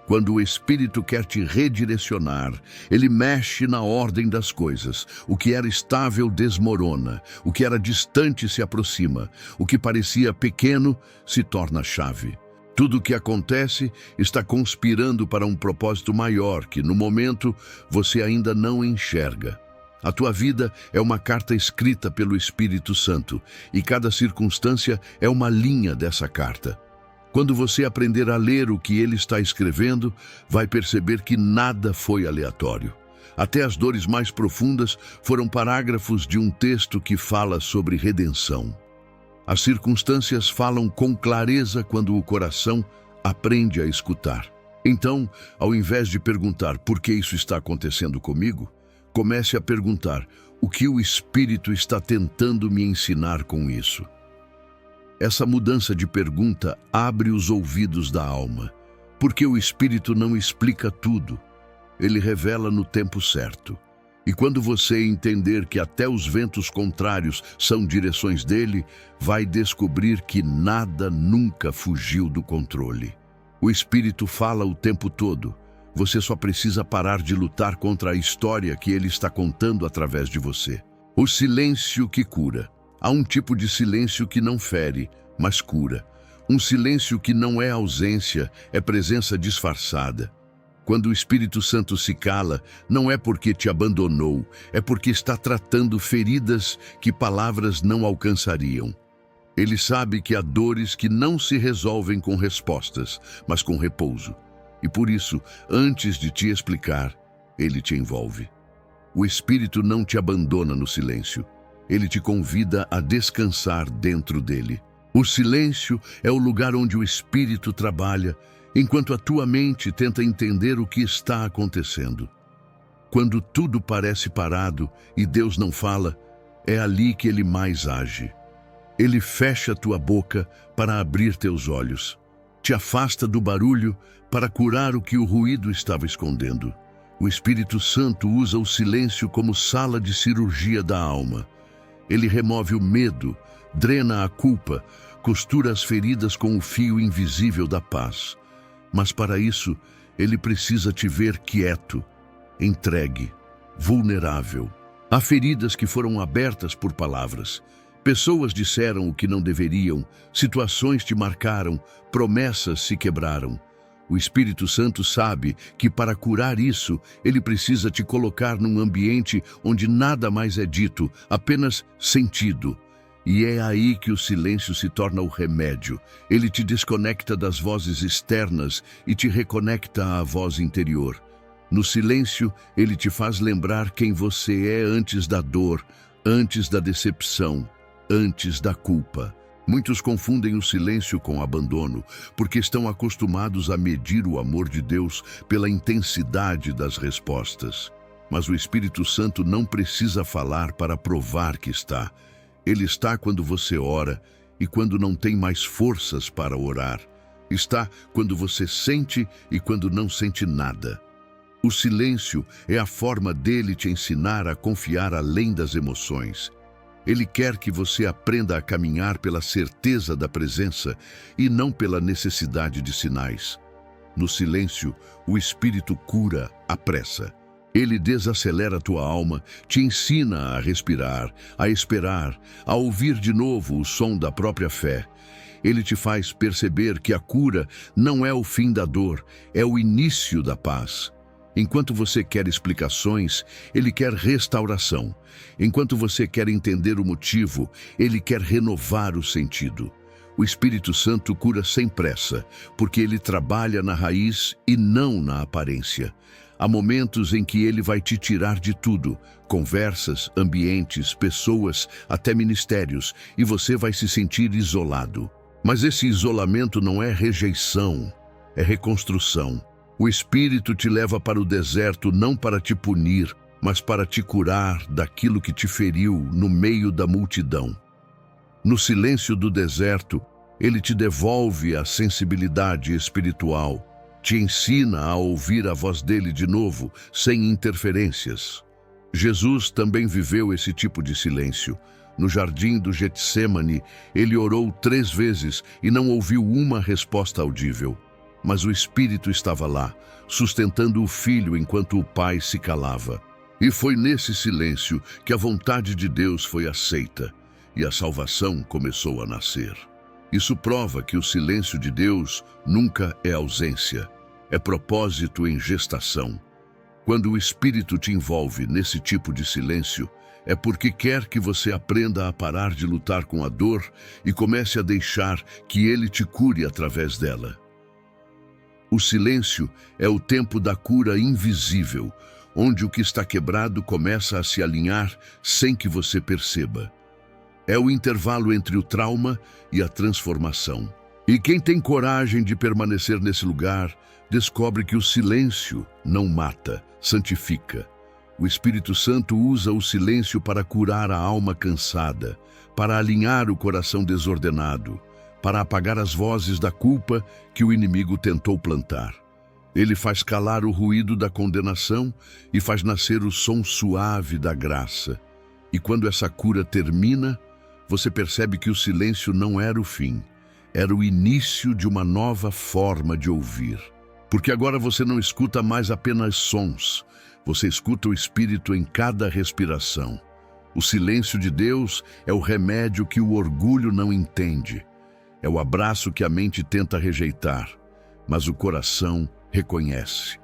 Speaker 1: Quando o Espírito quer te redirecionar, ele mexe na ordem das coisas. O que era estável desmorona, o que era distante se aproxima, o que parecia pequeno se torna chave. Tudo o que acontece está conspirando para um propósito maior que, no momento, você ainda não enxerga. A tua vida é uma carta escrita pelo Espírito Santo, e cada circunstância é uma linha dessa carta. Quando você aprender a ler o que ele está escrevendo, vai perceber que nada foi aleatório. Até as dores mais profundas foram parágrafos de um texto que fala sobre redenção. As circunstâncias falam com clareza quando o coração aprende a escutar. Então, ao invés de perguntar por que isso está acontecendo comigo, comece a perguntar o que o Espírito está tentando me ensinar com isso. Essa mudança de pergunta abre os ouvidos da alma, porque o Espírito não explica tudo. Ele revela no tempo certo. E quando você entender que até os ventos contrários são direções dele, vai descobrir que nada nunca fugiu do controle. O Espírito fala o tempo todo. Você só precisa parar de lutar contra a história que ele está contando através de você. O silêncio que cura. Há um tipo de silêncio que não fere, mas cura. Um silêncio que não é ausência, é presença disfarçada. Quando o Espírito Santo se cala, não é porque te abandonou, é porque está tratando feridas que palavras não alcançariam. Ele sabe que há dores que não se resolvem com respostas, mas com repouso. E por isso, antes de te explicar, ele te envolve. O Espírito não te abandona no silêncio. Ele te convida a descansar dentro dele. O silêncio é o lugar onde o Espírito trabalha, enquanto a tua mente tenta entender o que está acontecendo. Quando tudo parece parado e Deus não fala, é ali que ele mais age. Ele fecha tua boca para abrir teus olhos. Te afasta do barulho para curar o que o ruído estava escondendo. O Espírito Santo usa o silêncio como sala de cirurgia da alma. Ele remove o medo, drena a culpa, costura as feridas com o fio invisível da paz. Mas para isso, ele precisa te ver quieto, entregue, vulnerável. Há feridas que foram abertas por palavras. Pessoas disseram o que não deveriam, situações te marcaram, promessas se quebraram. O Espírito Santo sabe que para curar isso, ele precisa te colocar num ambiente onde nada mais é dito, apenas sentido. E é aí que o silêncio se torna o remédio. Ele te desconecta das vozes externas e te reconecta à voz interior. No silêncio, ele te faz lembrar quem você é antes da dor, antes da decepção, antes da culpa. Muitos confundem o silêncio com abandono, porque estão acostumados a medir o amor de Deus pela intensidade das respostas. Mas o Espírito Santo não precisa falar para provar que está. Ele está quando você ora e quando não tem mais forças para orar. Está quando você sente e quando não sente nada. O silêncio é a forma dele te ensinar a confiar além das emoções. Ele quer que você aprenda a caminhar pela certeza da presença e não pela necessidade de sinais. No silêncio, o Espírito cura, apressa. Ele desacelera a tua alma, te ensina a respirar, a esperar, a ouvir de novo o som da própria fé. Ele te faz perceber que a cura não é o fim da dor, é o início da paz. Enquanto você quer explicações, ele quer restauração. Enquanto você quer entender o motivo, ele quer renovar o sentido. O Espírito Santo cura sem pressa, porque ele trabalha na raiz e não na aparência. Há momentos em que ele vai te tirar de tudo, conversas, ambientes, pessoas, até ministérios, e você vai se sentir isolado. Mas esse isolamento não é rejeição, é reconstrução. O Espírito te leva para o deserto não para te punir, mas para te curar daquilo que te feriu no meio da multidão. No silêncio do deserto, ele te devolve a sensibilidade espiritual. Te ensina a ouvir a voz dele de novo, sem interferências. Jesus também viveu esse tipo de silêncio. No jardim do Getsêmani, ele orou 3 vezes e não ouviu uma resposta audível. Mas o Espírito estava lá, sustentando o Filho enquanto o Pai se calava. E foi nesse silêncio que a vontade de Deus foi aceita e a salvação começou a nascer. Isso prova que o silêncio de Deus nunca é ausência, é propósito em gestação. Quando o Espírito te envolve nesse tipo de silêncio, é porque quer que você aprenda a parar de lutar com a dor e comece a deixar que Ele te cure através dela. O silêncio é o tempo da cura invisível, onde o que está quebrado começa a se alinhar sem que você perceba. É o intervalo entre o trauma e a transformação. E quem tem coragem de permanecer nesse lugar, descobre que o silêncio não mata, santifica. O Espírito Santo usa o silêncio para curar a alma cansada, para alinhar o coração desordenado, para apagar as vozes da culpa que o inimigo tentou plantar. Ele faz calar o ruído da condenação e faz nascer o som suave da graça. E quando essa cura termina, você percebe que o silêncio não era o fim, era o início de uma nova forma de ouvir. Porque agora você não escuta mais apenas sons, você escuta o Espírito em cada respiração. O silêncio de Deus é o remédio que o orgulho não entende. É o abraço que a mente tenta rejeitar, mas o coração reconhece.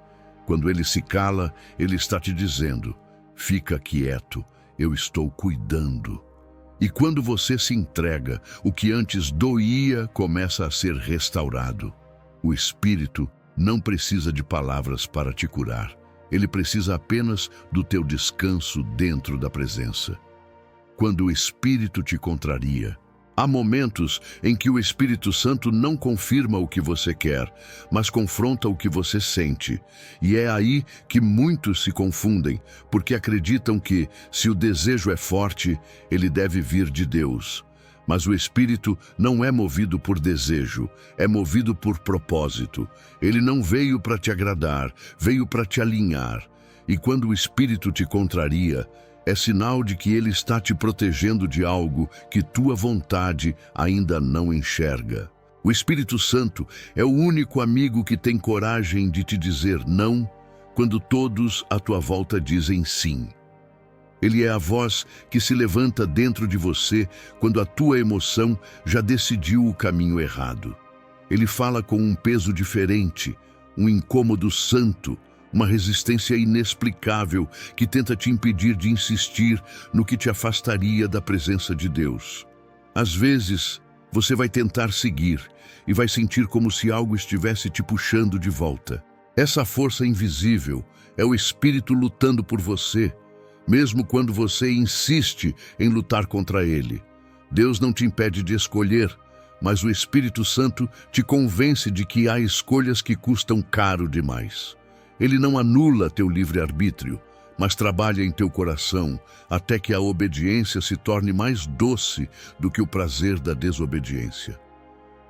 Speaker 1: Quando ele se cala, ele está te dizendo: fica quieto, eu estou cuidando. E quando você se entrega, o que antes doía começa a ser restaurado. O Espírito não precisa de palavras para te curar. Ele precisa apenas do teu descanso dentro da presença. Quando o Espírito te contraria, há momentos em que o Espírito Santo não confirma o que você quer, mas confronta o que você sente. E é aí que muitos se confundem, porque acreditam que, se o desejo é forte, ele deve vir de Deus. Mas o Espírito não é movido por desejo, é movido por propósito. Ele não veio para te agradar, veio para te alinhar. E quando o Espírito te contraria, é sinal de que ele está te protegendo de algo que tua vontade ainda não enxerga. O Espírito Santo é o único amigo que tem coragem de te dizer não quando todos à tua volta dizem sim. Ele é a voz que se levanta dentro de você quando a tua emoção já decidiu o caminho errado. Ele fala com um peso diferente, um incômodo santo, uma resistência inexplicável que tenta te impedir de insistir no que te afastaria da presença de Deus. Às vezes, você vai tentar seguir e vai sentir como se algo estivesse te puxando de volta. Essa força invisível é o Espírito lutando por você, mesmo quando você insiste em lutar contra ele. Deus não te impede de escolher, mas o Espírito Santo te convence de que há escolhas que custam caro demais. Ele não anula teu livre-arbítrio, mas trabalha em teu coração até que a obediência se torne mais doce do que o prazer da desobediência.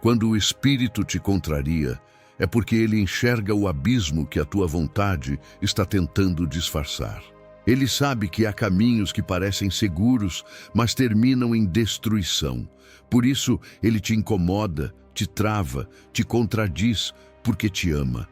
Speaker 1: Quando o Espírito te contraria, é porque ele enxerga o abismo que a tua vontade está tentando disfarçar. Ele sabe que há caminhos que parecem seguros, mas terminam em destruição. Por isso, ele te incomoda, te trava, te contradiz, porque te ama.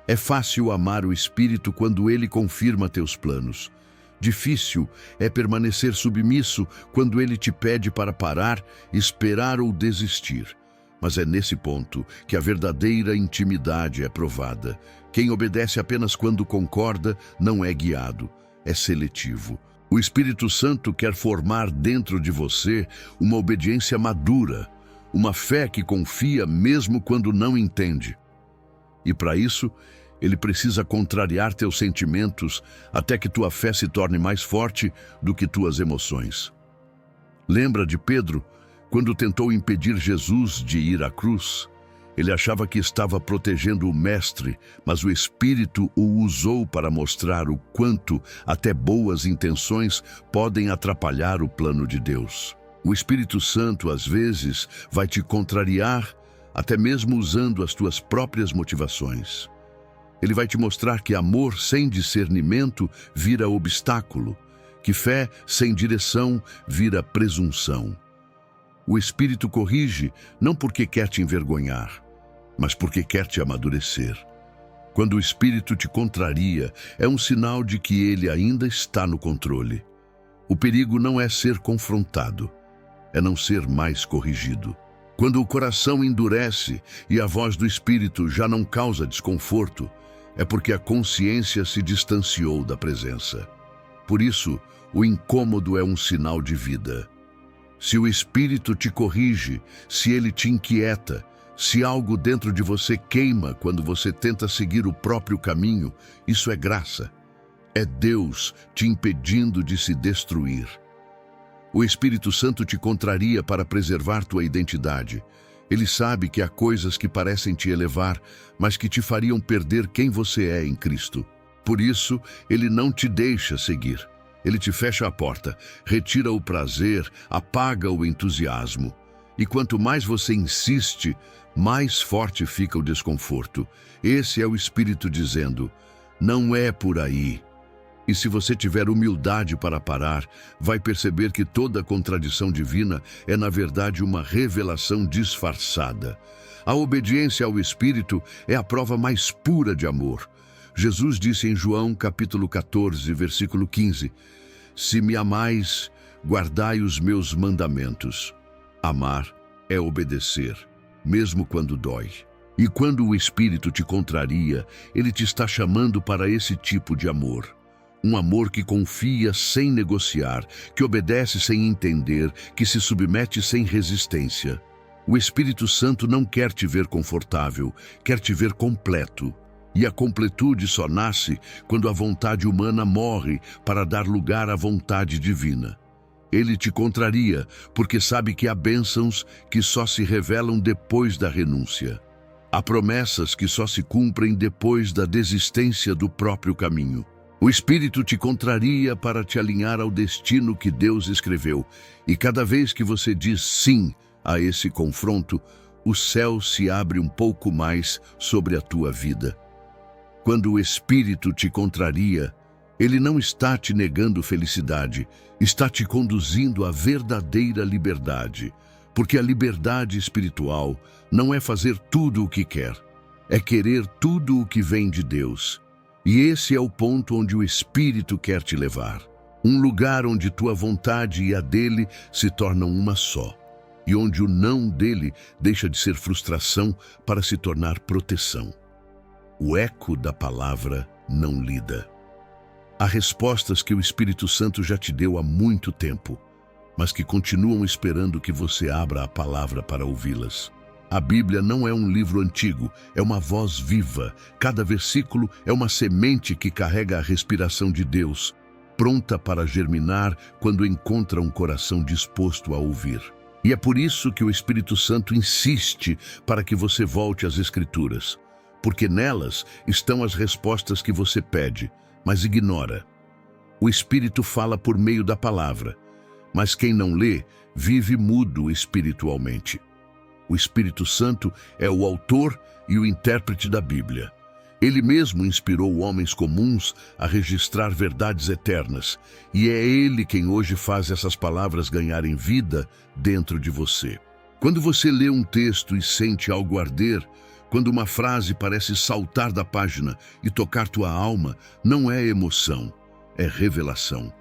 Speaker 1: É fácil amar o Espírito quando ele confirma teus planos. Difícil é permanecer submisso quando ele te pede para parar, esperar ou desistir. Mas é nesse ponto que a verdadeira intimidade é provada. Quem obedece apenas quando concorda não é guiado. É seletivo. O Espírito Santo quer formar dentro de você uma obediência madura, uma fé que confia mesmo quando não entende. E para isso, ele precisa contrariar teus sentimentos até que tua fé se torne mais forte do que tuas emoções. Lembra de Pedro, quando tentou impedir Jesus de ir à cruz? Ele achava que estava protegendo o Mestre, mas o Espírito o usou para mostrar o quanto até boas intenções podem atrapalhar o plano de Deus. O Espírito Santo, às vezes, vai te contrariar até mesmo usando as tuas próprias motivações. Ele vai te mostrar que amor sem discernimento vira obstáculo, que fé sem direção vira presunção. O Espírito corrige não porque quer te envergonhar, mas porque quer te amadurecer. Quando o Espírito te contraria, é um sinal de que ele ainda está no controle. O perigo não é ser confrontado, é não ser mais corrigido. Quando o coração endurece e a voz do Espírito já não causa desconforto, é porque a consciência se distanciou da presença. Por isso, o incômodo é um sinal de vida. Se o Espírito te corrige, se ele te inquieta, se algo dentro de você queima quando você tenta seguir o próprio caminho, isso é graça. É Deus te impedindo de se destruir. O Espírito Santo te contraria para preservar tua identidade. Ele sabe que há coisas que parecem te elevar, mas que te fariam perder quem você é em Cristo. Por isso, ele não te deixa seguir. Ele te fecha a porta, retira o prazer, apaga o entusiasmo. E quanto mais você insiste, mais forte fica o desconforto. Esse é o Espírito dizendo, não é por aí. E se você tiver humildade para parar, vai perceber que toda contradição divina é, na verdade, uma revelação disfarçada. A obediência ao Espírito é a prova mais pura de amor. Jesus disse em João, capítulo 14, versículo 15, se me amais, guardai os meus mandamentos. Amar é obedecer, mesmo quando dói. E quando o Espírito te contraria, ele te está chamando para esse tipo de amor. Um amor que confia sem negociar, que obedece sem entender, que se submete sem resistência. O Espírito Santo não quer te ver confortável, quer te ver completo. E a completude só nasce quando a vontade humana morre para dar lugar à vontade divina. Ele te contraria, porque sabe que há bênçãos que só se revelam depois da renúncia. Há promessas que só se cumprem depois da desistência do próprio caminho. O Espírito te contraria para te alinhar ao destino que Deus escreveu. E cada vez que você diz sim a esse confronto, o céu se abre um pouco mais sobre a tua vida. Quando o Espírito te contraria, ele não está te negando felicidade, está te conduzindo à verdadeira liberdade. Porque a liberdade espiritual não é fazer tudo o que quer, é querer tudo o que vem de Deus. E esse é o ponto onde o Espírito quer te levar. Um lugar onde tua vontade e a dele se tornam uma só. E onde o não dele deixa de ser frustração para se tornar proteção. O eco da palavra não lida. Há respostas que o Espírito Santo já te deu há muito tempo, mas que continuam esperando que você abra a palavra para ouvi-las. A Bíblia não é um livro antigo, é uma voz viva. Cada versículo é uma semente que carrega a respiração de Deus, pronta para germinar quando encontra um coração disposto a ouvir. E é por isso que o Espírito Santo insiste para que você volte às Escrituras, porque nelas estão as respostas que você pede, mas ignora. O Espírito fala por meio da palavra, mas quem não lê vive mudo espiritualmente. O Espírito Santo é o autor e o intérprete da Bíblia. Ele mesmo inspirou homens comuns a registrar verdades eternas, e é ele quem hoje faz essas palavras ganharem vida dentro de você. Quando você lê um texto e sente algo arder, quando uma frase parece saltar da página e tocar tua alma, não é emoção, é revelação.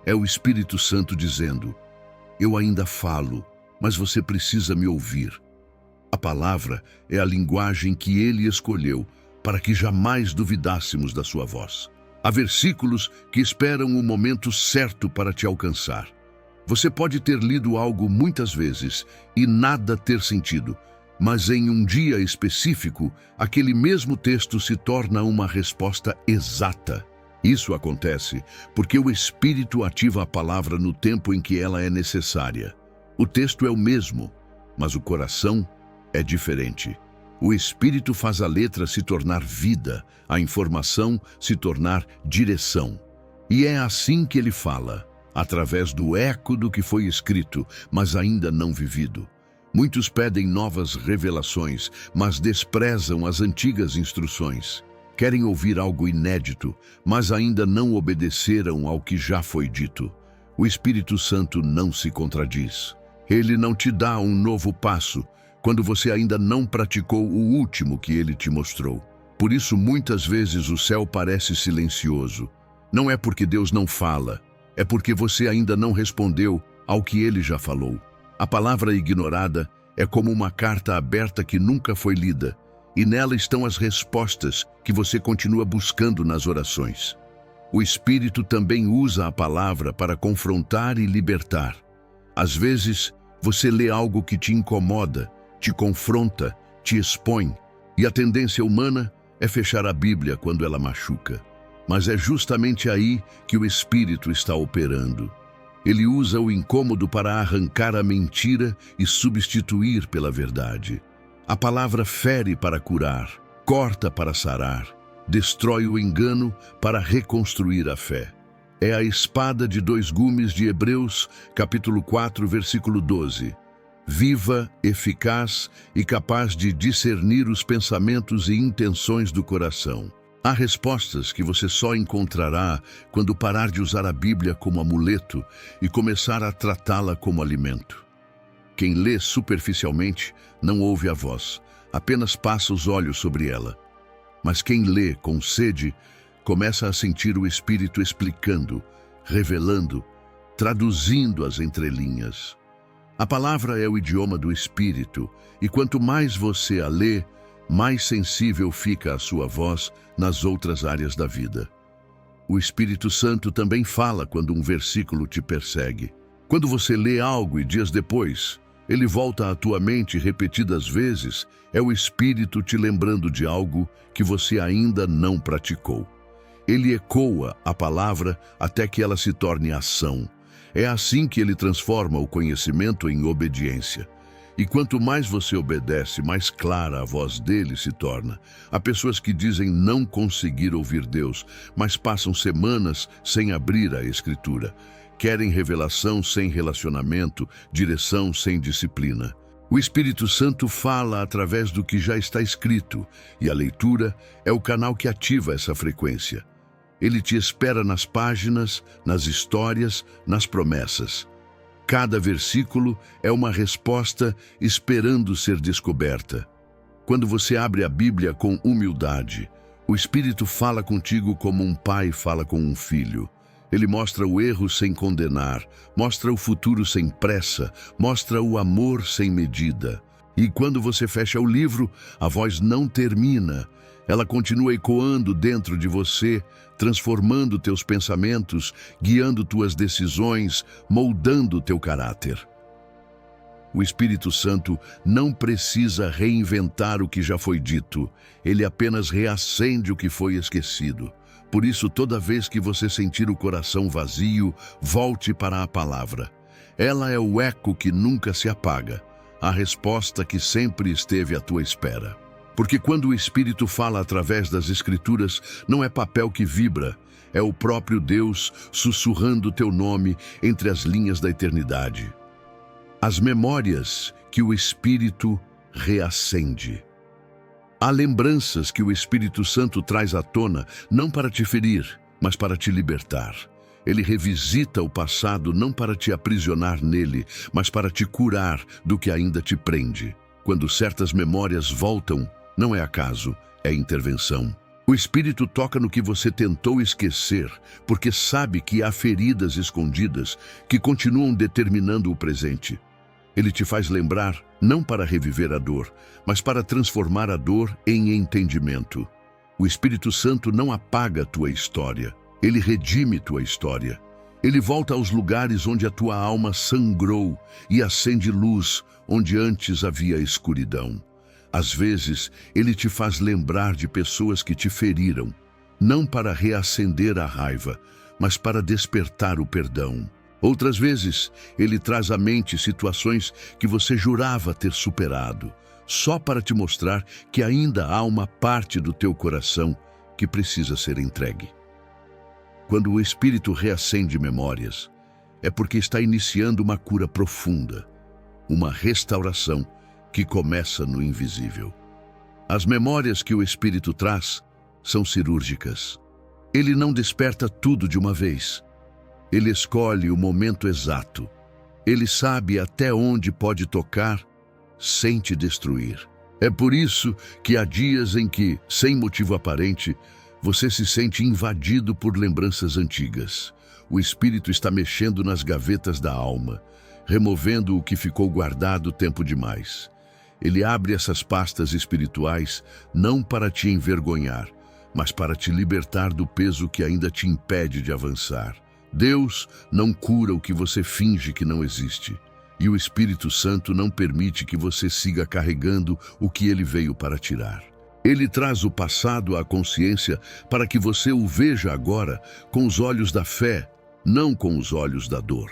Speaker 1: É o Espírito Santo dizendo, eu ainda falo, mas você precisa me ouvir. A palavra é a linguagem que ele escolheu para que jamais duvidássemos da sua voz. Há versículos que esperam o momento certo para te alcançar. Você pode ter lido algo muitas vezes e nada ter sentido, mas em um dia específico, aquele mesmo texto se torna uma resposta exata. Isso acontece porque o Espírito ativa a palavra no tempo em que ela é necessária. O texto é o mesmo, mas o coração é diferente. O Espírito faz a letra se tornar vida, a informação se tornar direção. E é assim que ele fala, através do eco do que foi escrito, mas ainda não vivido. Muitos pedem novas revelações, mas desprezam as antigas instruções. Querem ouvir algo inédito, mas ainda não obedeceram ao que já foi dito. O Espírito Santo não se contradiz. Ele não te dá um novo passo quando você ainda não praticou o último que ele te mostrou. Por isso, muitas vezes o céu parece silencioso. Não é porque Deus não fala, é porque você ainda não respondeu ao que ele já falou. A palavra ignorada é como uma carta aberta que nunca foi lida, e nela estão as respostas que você continua buscando nas orações. O Espírito também usa a palavra para confrontar e libertar. Às vezes, você lê algo que te incomoda, te confronta, te expõe, e a tendência humana é fechar a Bíblia quando ela machuca. Mas é justamente aí que o Espírito está operando. Ele usa o incômodo para arrancar a mentira e substituir pela verdade. A palavra fere para curar, corta para sarar, destrói o engano para reconstruir a fé. É a espada de dois gumes de Hebreus, capítulo 4, versículo 12. Viva, eficaz e capaz de discernir os pensamentos e intenções do coração. Há respostas que você só encontrará quando parar de usar a Bíblia como amuleto e começar a tratá-la como alimento. Quem lê superficialmente não ouve a voz, apenas passa os olhos sobre ela. Mas quem lê com sede começa a sentir o Espírito explicando, revelando, traduzindo as entrelinhas. A palavra é o idioma do Espírito, e quanto mais você a lê, mais sensível fica a sua voz nas outras áreas da vida. O Espírito Santo também fala quando um versículo te persegue. Quando você lê algo e dias depois, ele volta à tua mente repetidas vezes, é o Espírito te lembrando de algo que você ainda não praticou. Ele ecoa a palavra até que ela se torne ação. É assim que ele transforma o conhecimento em obediência. E quanto mais você obedece, mais clara a voz dele se torna. Há pessoas que dizem não conseguir ouvir Deus, mas passam semanas sem abrir a Escritura. Querem revelação sem relacionamento, direção sem disciplina. O Espírito Santo fala através do que já está escrito, e a leitura é o canal que ativa essa frequência. Ele te espera nas páginas, nas histórias, nas promessas. Cada versículo é uma resposta esperando ser descoberta. Quando você abre a Bíblia com humildade, o Espírito fala contigo como um pai fala com um filho. Ele mostra o erro sem condenar, mostra o futuro sem pressa, mostra o amor sem medida. E quando você fecha o livro, a voz não termina. Ela continua ecoando dentro de você, transformando teus pensamentos, guiando tuas decisões, moldando teu caráter. O Espírito Santo não precisa reinventar o que já foi dito, ele apenas reacende o que foi esquecido. Por isso, toda vez que você sentir o coração vazio, volte para a palavra. Ela é o eco que nunca se apaga, a resposta que sempre esteve à tua espera. Porque quando o Espírito fala através das Escrituras, não é papel que vibra, é o próprio Deus sussurrando teu nome entre as linhas da eternidade. As memórias que o Espírito reacende. Há lembranças que o Espírito Santo traz à tona, não para te ferir, mas para te libertar. Ele revisita o passado não para te aprisionar nele, mas para te curar do que ainda te prende. Quando certas memórias voltam, não é acaso, é intervenção. O Espírito toca no que você tentou esquecer, porque sabe que há feridas escondidas que continuam determinando o presente. Ele te faz lembrar, não para reviver a dor, mas para transformar a dor em entendimento. O Espírito Santo não apaga tua história, ele redime tua história. Ele volta aos lugares onde a tua alma sangrou e acende luz onde antes havia escuridão. Às vezes, ele te faz lembrar de pessoas que te feriram, não para reacender a raiva, mas para despertar o perdão. Outras vezes, ele traz à mente situações que você jurava ter superado, só para te mostrar que ainda há uma parte do teu coração que precisa ser entregue. Quando o Espírito reacende memórias, é porque está iniciando uma cura profunda. uma restauração que começa no invisível. As memórias que o Espírito traz são cirúrgicas. Ele não desperta tudo de uma vez. Ele escolhe o momento exato. Ele sabe até onde pode tocar sem te destruir. É por isso que há dias em que, sem motivo aparente, você se sente invadido por lembranças antigas. O Espírito está mexendo nas gavetas da alma, removendo o que ficou guardado tempo demais. Ele abre essas pastas espirituais não para te envergonhar, mas para te libertar do peso que ainda te impede de avançar. Deus não cura o que você finge que não existe. E o Espírito Santo não permite que você siga carregando o que ele veio para tirar. Ele traz o passado à consciência para que você o veja agora com os olhos da fé, não com os olhos da dor.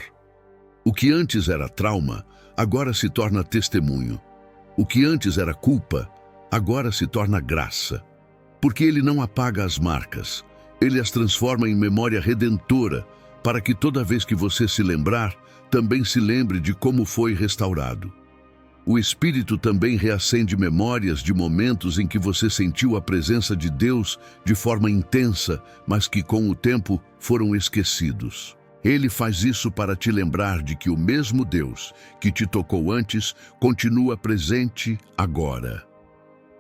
Speaker 1: O que antes era trauma, agora se torna testemunho. O que antes era culpa, agora se torna graça. Porque ele não apaga as marcas, ele as transforma em memória redentora, para que toda vez que você se lembrar, também se lembre de como foi restaurado. O Espírito também reacende memórias de momentos em que você sentiu a presença de Deus de forma intensa, mas que com o tempo foram esquecidos. Ele faz isso para te lembrar de que o mesmo Deus que te tocou antes continua presente agora.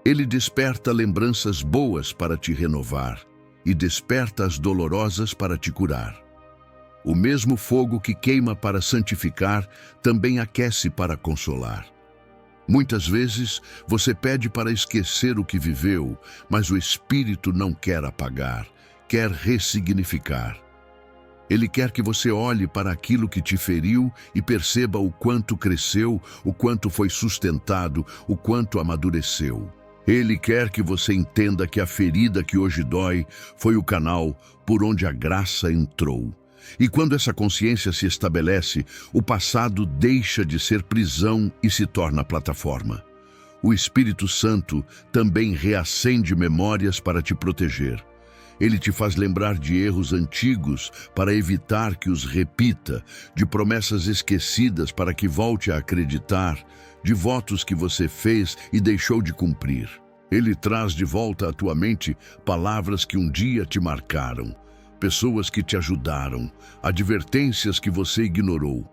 Speaker 1: Ele desperta lembranças boas para te renovar e desperta as dolorosas para te curar. O mesmo fogo que queima para santificar também aquece para consolar. Muitas vezes você pede para esquecer o que viveu, mas o Espírito não quer apagar, quer ressignificar. Ele quer que você olhe para aquilo que te feriu e perceba o quanto cresceu, o quanto foi sustentado, o quanto amadureceu. Ele quer que você entenda que a ferida que hoje dói foi o canal por onde a graça entrou. E quando essa consciência se estabelece, o passado deixa de ser prisão e se torna plataforma. O Espírito Santo também reacende memórias para te proteger. Ele te faz lembrar de erros antigos para evitar que os repita, de promessas esquecidas para que volte a acreditar, de votos que você fez e deixou de cumprir. Ele traz de volta à tua mente palavras que um dia te marcaram, pessoas que te ajudaram, advertências que você ignorou.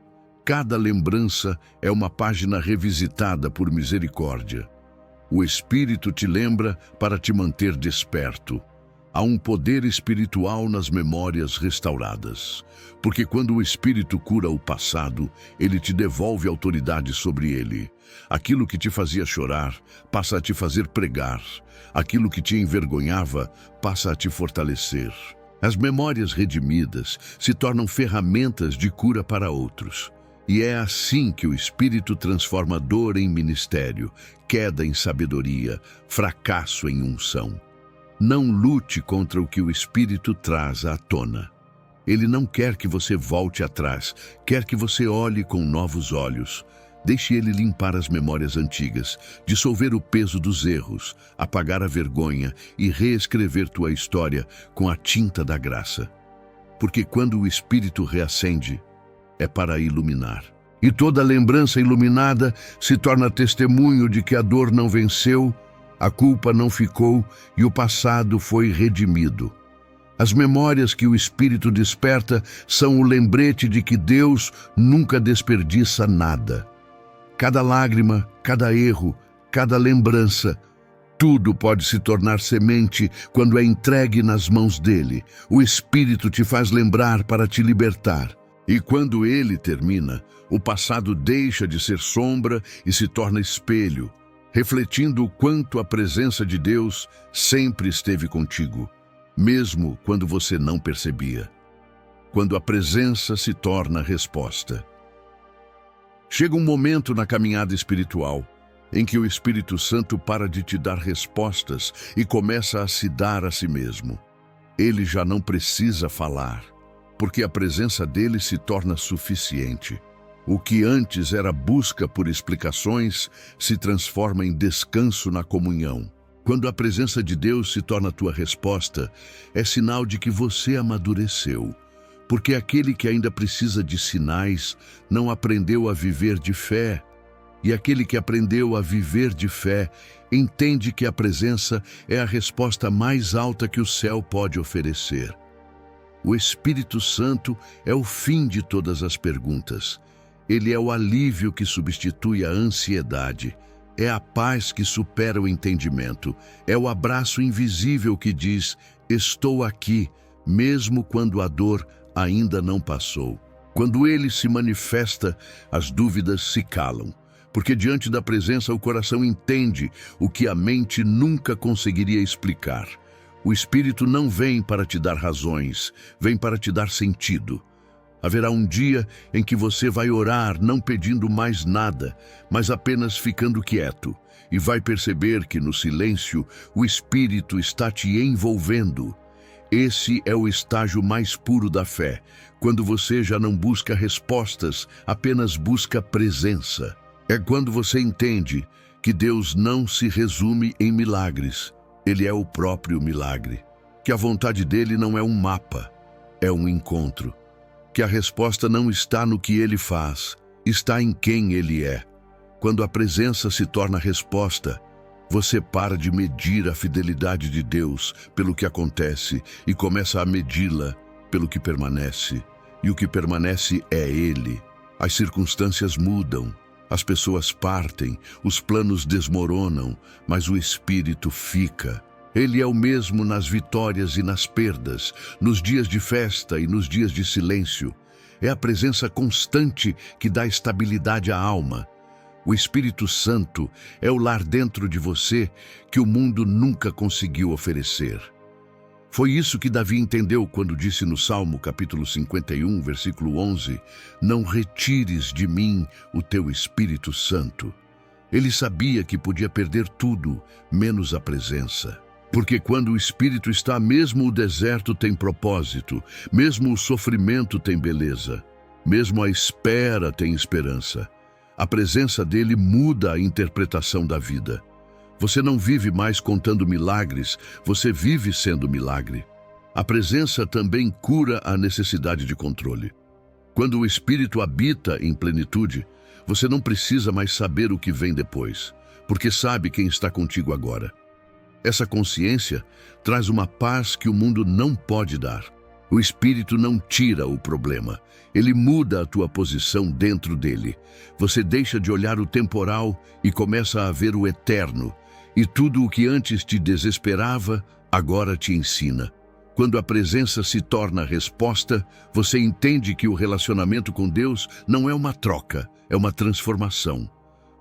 Speaker 1: Cada lembrança é uma página revisitada por misericórdia. O Espírito te lembra para te manter desperto. Há um poder espiritual nas memórias restauradas, porque quando o Espírito cura o passado, ele te devolve autoridade sobre ele. Aquilo que te fazia chorar passa a te fazer pregar. Aquilo que te envergonhava passa a te fortalecer. As memórias redimidas se tornam ferramentas de cura para outros. E é assim que o Espírito transforma dor em ministério, queda em sabedoria, fracasso em unção. Não lute contra o que o Espírito traz à tona. Ele não quer que você volte atrás, quer que você olhe com novos olhos. Deixe ele limpar as memórias antigas, dissolver o peso dos erros, apagar a vergonha e reescrever tua história com a tinta da graça. Porque quando o Espírito reacende, é para iluminar. E toda lembrança iluminada se torna testemunho de que a dor não venceu, a culpa não ficou e o passado foi redimido. As memórias que o Espírito desperta são o lembrete de que Deus nunca desperdiça nada. Cada lágrima, cada erro, cada lembrança, tudo pode se tornar semente quando é entregue nas mãos dele. O Espírito te faz lembrar para te libertar. E quando ele termina, o passado deixa de ser sombra e se torna espelho, refletindo o quanto a presença de Deus sempre esteve contigo, mesmo quando você não percebia. Quando a presença se torna resposta. Chega um momento na caminhada espiritual em que o Espírito Santo para de te dar respostas e começa a se dar a si mesmo. Ele já não precisa falar, porque a presença dele se torna suficiente. O que antes era busca por explicações se transforma em descanso na comunhão. Quando a presença de Deus se torna tua resposta, é sinal de que você amadureceu. Porque aquele que ainda precisa de sinais não aprendeu a viver de fé, E aquele que aprendeu a viver de fé entende que a presença é a resposta mais alta que o céu pode oferecer. O Espírito Santo é o fim de todas as perguntas. Ele é o alívio que substitui a ansiedade. É a paz que supera o entendimento. É o abraço invisível que diz: estou aqui, mesmo quando a dor ainda não passou. Quando ele se manifesta, as dúvidas se calam, porque diante da presença o coração entende o que a mente nunca conseguiria explicar. O Espírito não vem para te dar razões, vem para te dar sentido. Haverá um dia em que você vai orar não pedindo mais nada, mas apenas ficando quieto, e vai perceber que no silêncio o Espírito está te envolvendo. Esse é o estágio mais puro da fé, quando você já não busca respostas, apenas busca presença. É quando você entende que Deus não se resume em milagres, Ele é o próprio milagre. Que a vontade dele não é um mapa, é um encontro. Que a resposta não está no que ele faz, está em quem ele é. Quando a presença se torna resposta, você para de medir a fidelidade de Deus pelo que acontece e começa a medi-la pelo que permanece. E o que permanece é Ele. As circunstâncias mudam, as pessoas partem, os planos desmoronam, mas o Espírito fica. Ele é o mesmo nas vitórias e nas perdas, nos dias de festa e nos dias de silêncio. É a presença constante que dá estabilidade à alma. O Espírito Santo é o lar dentro de você que o mundo nunca conseguiu oferecer. Foi isso que Davi entendeu quando disse no Salmo capítulo 51, versículo 11, não retires de mim o teu Espírito Santo. Ele sabia que podia perder tudo, menos a presença. Porque quando o Espírito está, mesmo o deserto tem propósito, mesmo o sofrimento tem beleza, mesmo a espera tem esperança. A presença dele muda a interpretação da vida. Você não vive mais contando milagres, você vive sendo milagre. A presença também cura a necessidade de controle. Quando o Espírito habita em plenitude, você não precisa mais saber o que vem depois, porque sabe quem está contigo agora. Essa consciência traz uma paz que o mundo não pode dar. O Espírito não tira o problema, ele muda a tua posição dentro dele. Você deixa de olhar o temporal e começa a ver o eterno. E tudo o que antes te desesperava, agora te ensina. Quando a presença se torna resposta, você entende que o relacionamento com Deus não é uma troca, é uma transformação.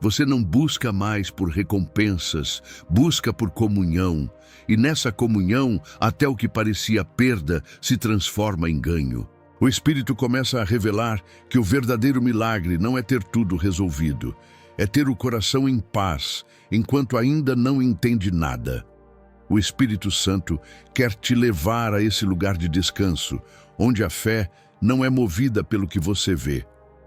Speaker 1: Você não busca mais por recompensas, busca por comunhão. E nessa comunhão, até o que parecia perda se transforma em ganho. O Espírito começa a revelar que o verdadeiro milagre não é ter tudo resolvido, é ter o coração em paz, enquanto ainda não entende nada. O Espírito Santo quer te levar a esse lugar de descanso, onde a fé não é movida pelo que você vê,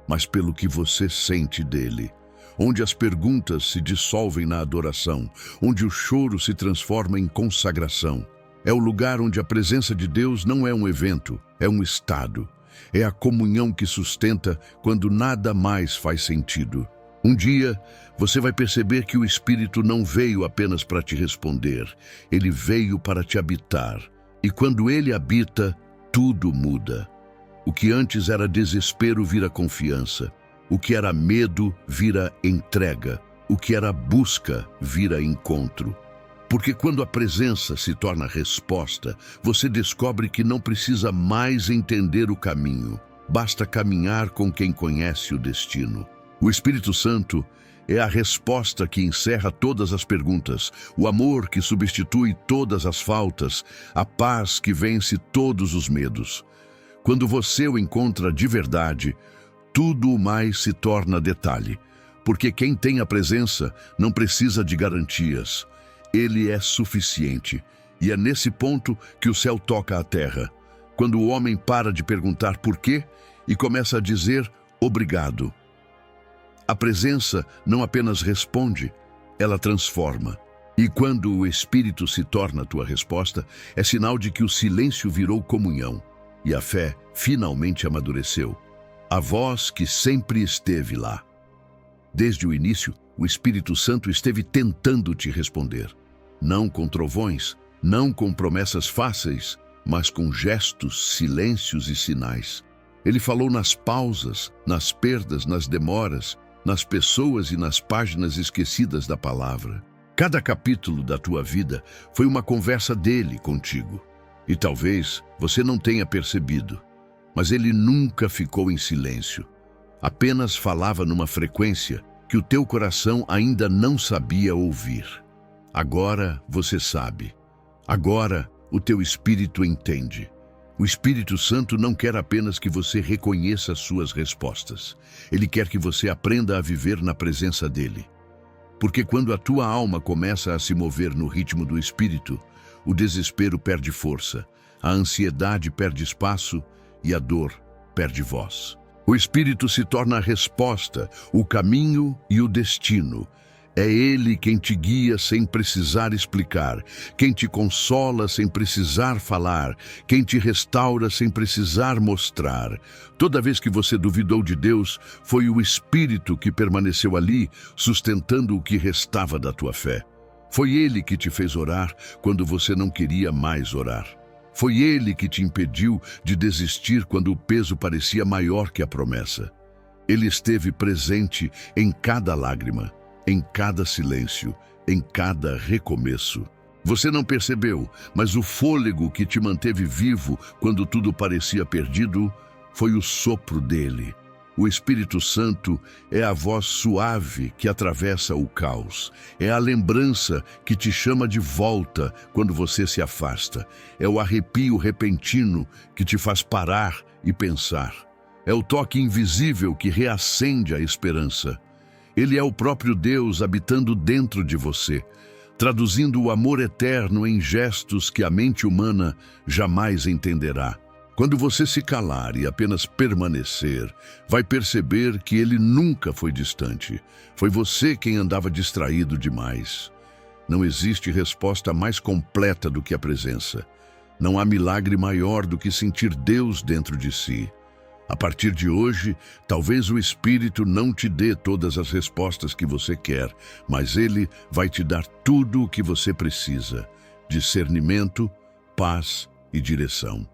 Speaker 1: mas pelo que você sente dele. Onde as perguntas se dissolvem na adoração, onde o choro se transforma em consagração. É o lugar onde a presença de Deus não é um evento, é um estado. É a comunhão que sustenta quando nada mais faz sentido. Um dia, você vai perceber que o Espírito não veio apenas para te responder, ele veio para te habitar. E quando ele habita, tudo muda. O que antes era desespero vira confiança. O que era medo vira entrega. O que era busca vira encontro. Porque quando a presença se torna resposta, você descobre que não precisa mais entender o caminho. Basta caminhar com quem conhece o destino. O Espírito Santo é a resposta que encerra todas as perguntas, o amor que substitui todas as faltas, a paz que vence todos os medos. Quando você o encontra de verdade, tudo o mais se torna detalhe, porque quem tem a presença não precisa de garantias. Ele é suficiente, e é nesse ponto que o céu toca a terra, quando o homem para de perguntar por quê e começa a dizer obrigado. A presença não apenas responde, ela transforma. E quando o Espírito se torna a tua resposta, é sinal de que o silêncio virou comunhão, e a fé finalmente amadureceu. A voz que sempre esteve lá. Desde o início, o Espírito Santo esteve tentando te responder. Não com trovões, não com promessas fáceis, mas com gestos, silêncios e sinais. Ele falou nas pausas, nas perdas, nas demoras, nas pessoas e nas páginas esquecidas da palavra. Cada capítulo da tua vida foi uma conversa dele contigo. E talvez você não tenha percebido, mas ele nunca ficou em silêncio. Apenas falava numa frequência que o teu coração ainda não sabia ouvir. Agora você sabe. Agora o teu espírito entende. O Espírito Santo não quer apenas que você reconheça suas respostas. Ele quer que você aprenda a viver na presença dele. Porque quando a tua alma começa a se mover no ritmo do Espírito, o desespero perde força, a ansiedade perde espaço e a dor perde voz. O Espírito se torna a resposta, o caminho e o destino. É Ele quem te guia sem precisar explicar, quem te consola sem precisar falar, quem te restaura sem precisar mostrar. Toda vez que você duvidou de Deus, foi o Espírito que permaneceu ali, sustentando o que restava da tua fé. Foi Ele que te fez orar quando você não queria mais orar. Foi Ele que te impediu de desistir quando o peso parecia maior que a promessa. Ele esteve presente em cada lágrima, em cada silêncio, em cada recomeço. Você não percebeu, mas o fôlego que te manteve vivo quando tudo parecia perdido foi o sopro dele. O Espírito Santo é a voz suave que atravessa o caos. É a lembrança que te chama de volta quando você se afasta. É o arrepio repentino que te faz parar e pensar. É o toque invisível que reacende a esperança. Ele é o próprio Deus habitando dentro de você, traduzindo o amor eterno em gestos que a mente humana jamais entenderá. Quando você se calar e apenas permanecer, vai perceber que ele nunca foi distante. Foi você quem andava distraído demais. Não existe resposta mais completa do que a presença. Não há milagre maior do que sentir Deus dentro de si. A partir de hoje, talvez o Espírito não te dê todas as respostas que você quer, mas ele vai te dar tudo o que você precisa: discernimento, paz e direção.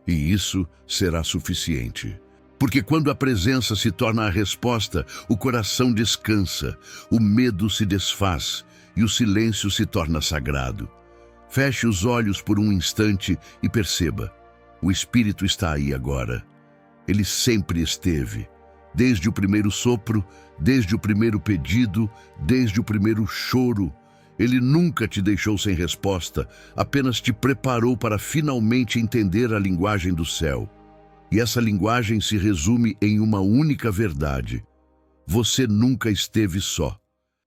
Speaker 1: E isso será suficiente. Porque quando a presença se torna a resposta, o coração descansa, o medo se desfaz e o silêncio se torna sagrado. Feche os olhos por um instante e perceba: o Espírito está aí agora. Ele sempre esteve, desde o primeiro sopro, desde o primeiro pedido, desde o primeiro choro. Ele nunca te deixou sem resposta, apenas te preparou para finalmente entender a linguagem do céu. E essa linguagem se resume em uma única verdade: você nunca esteve só.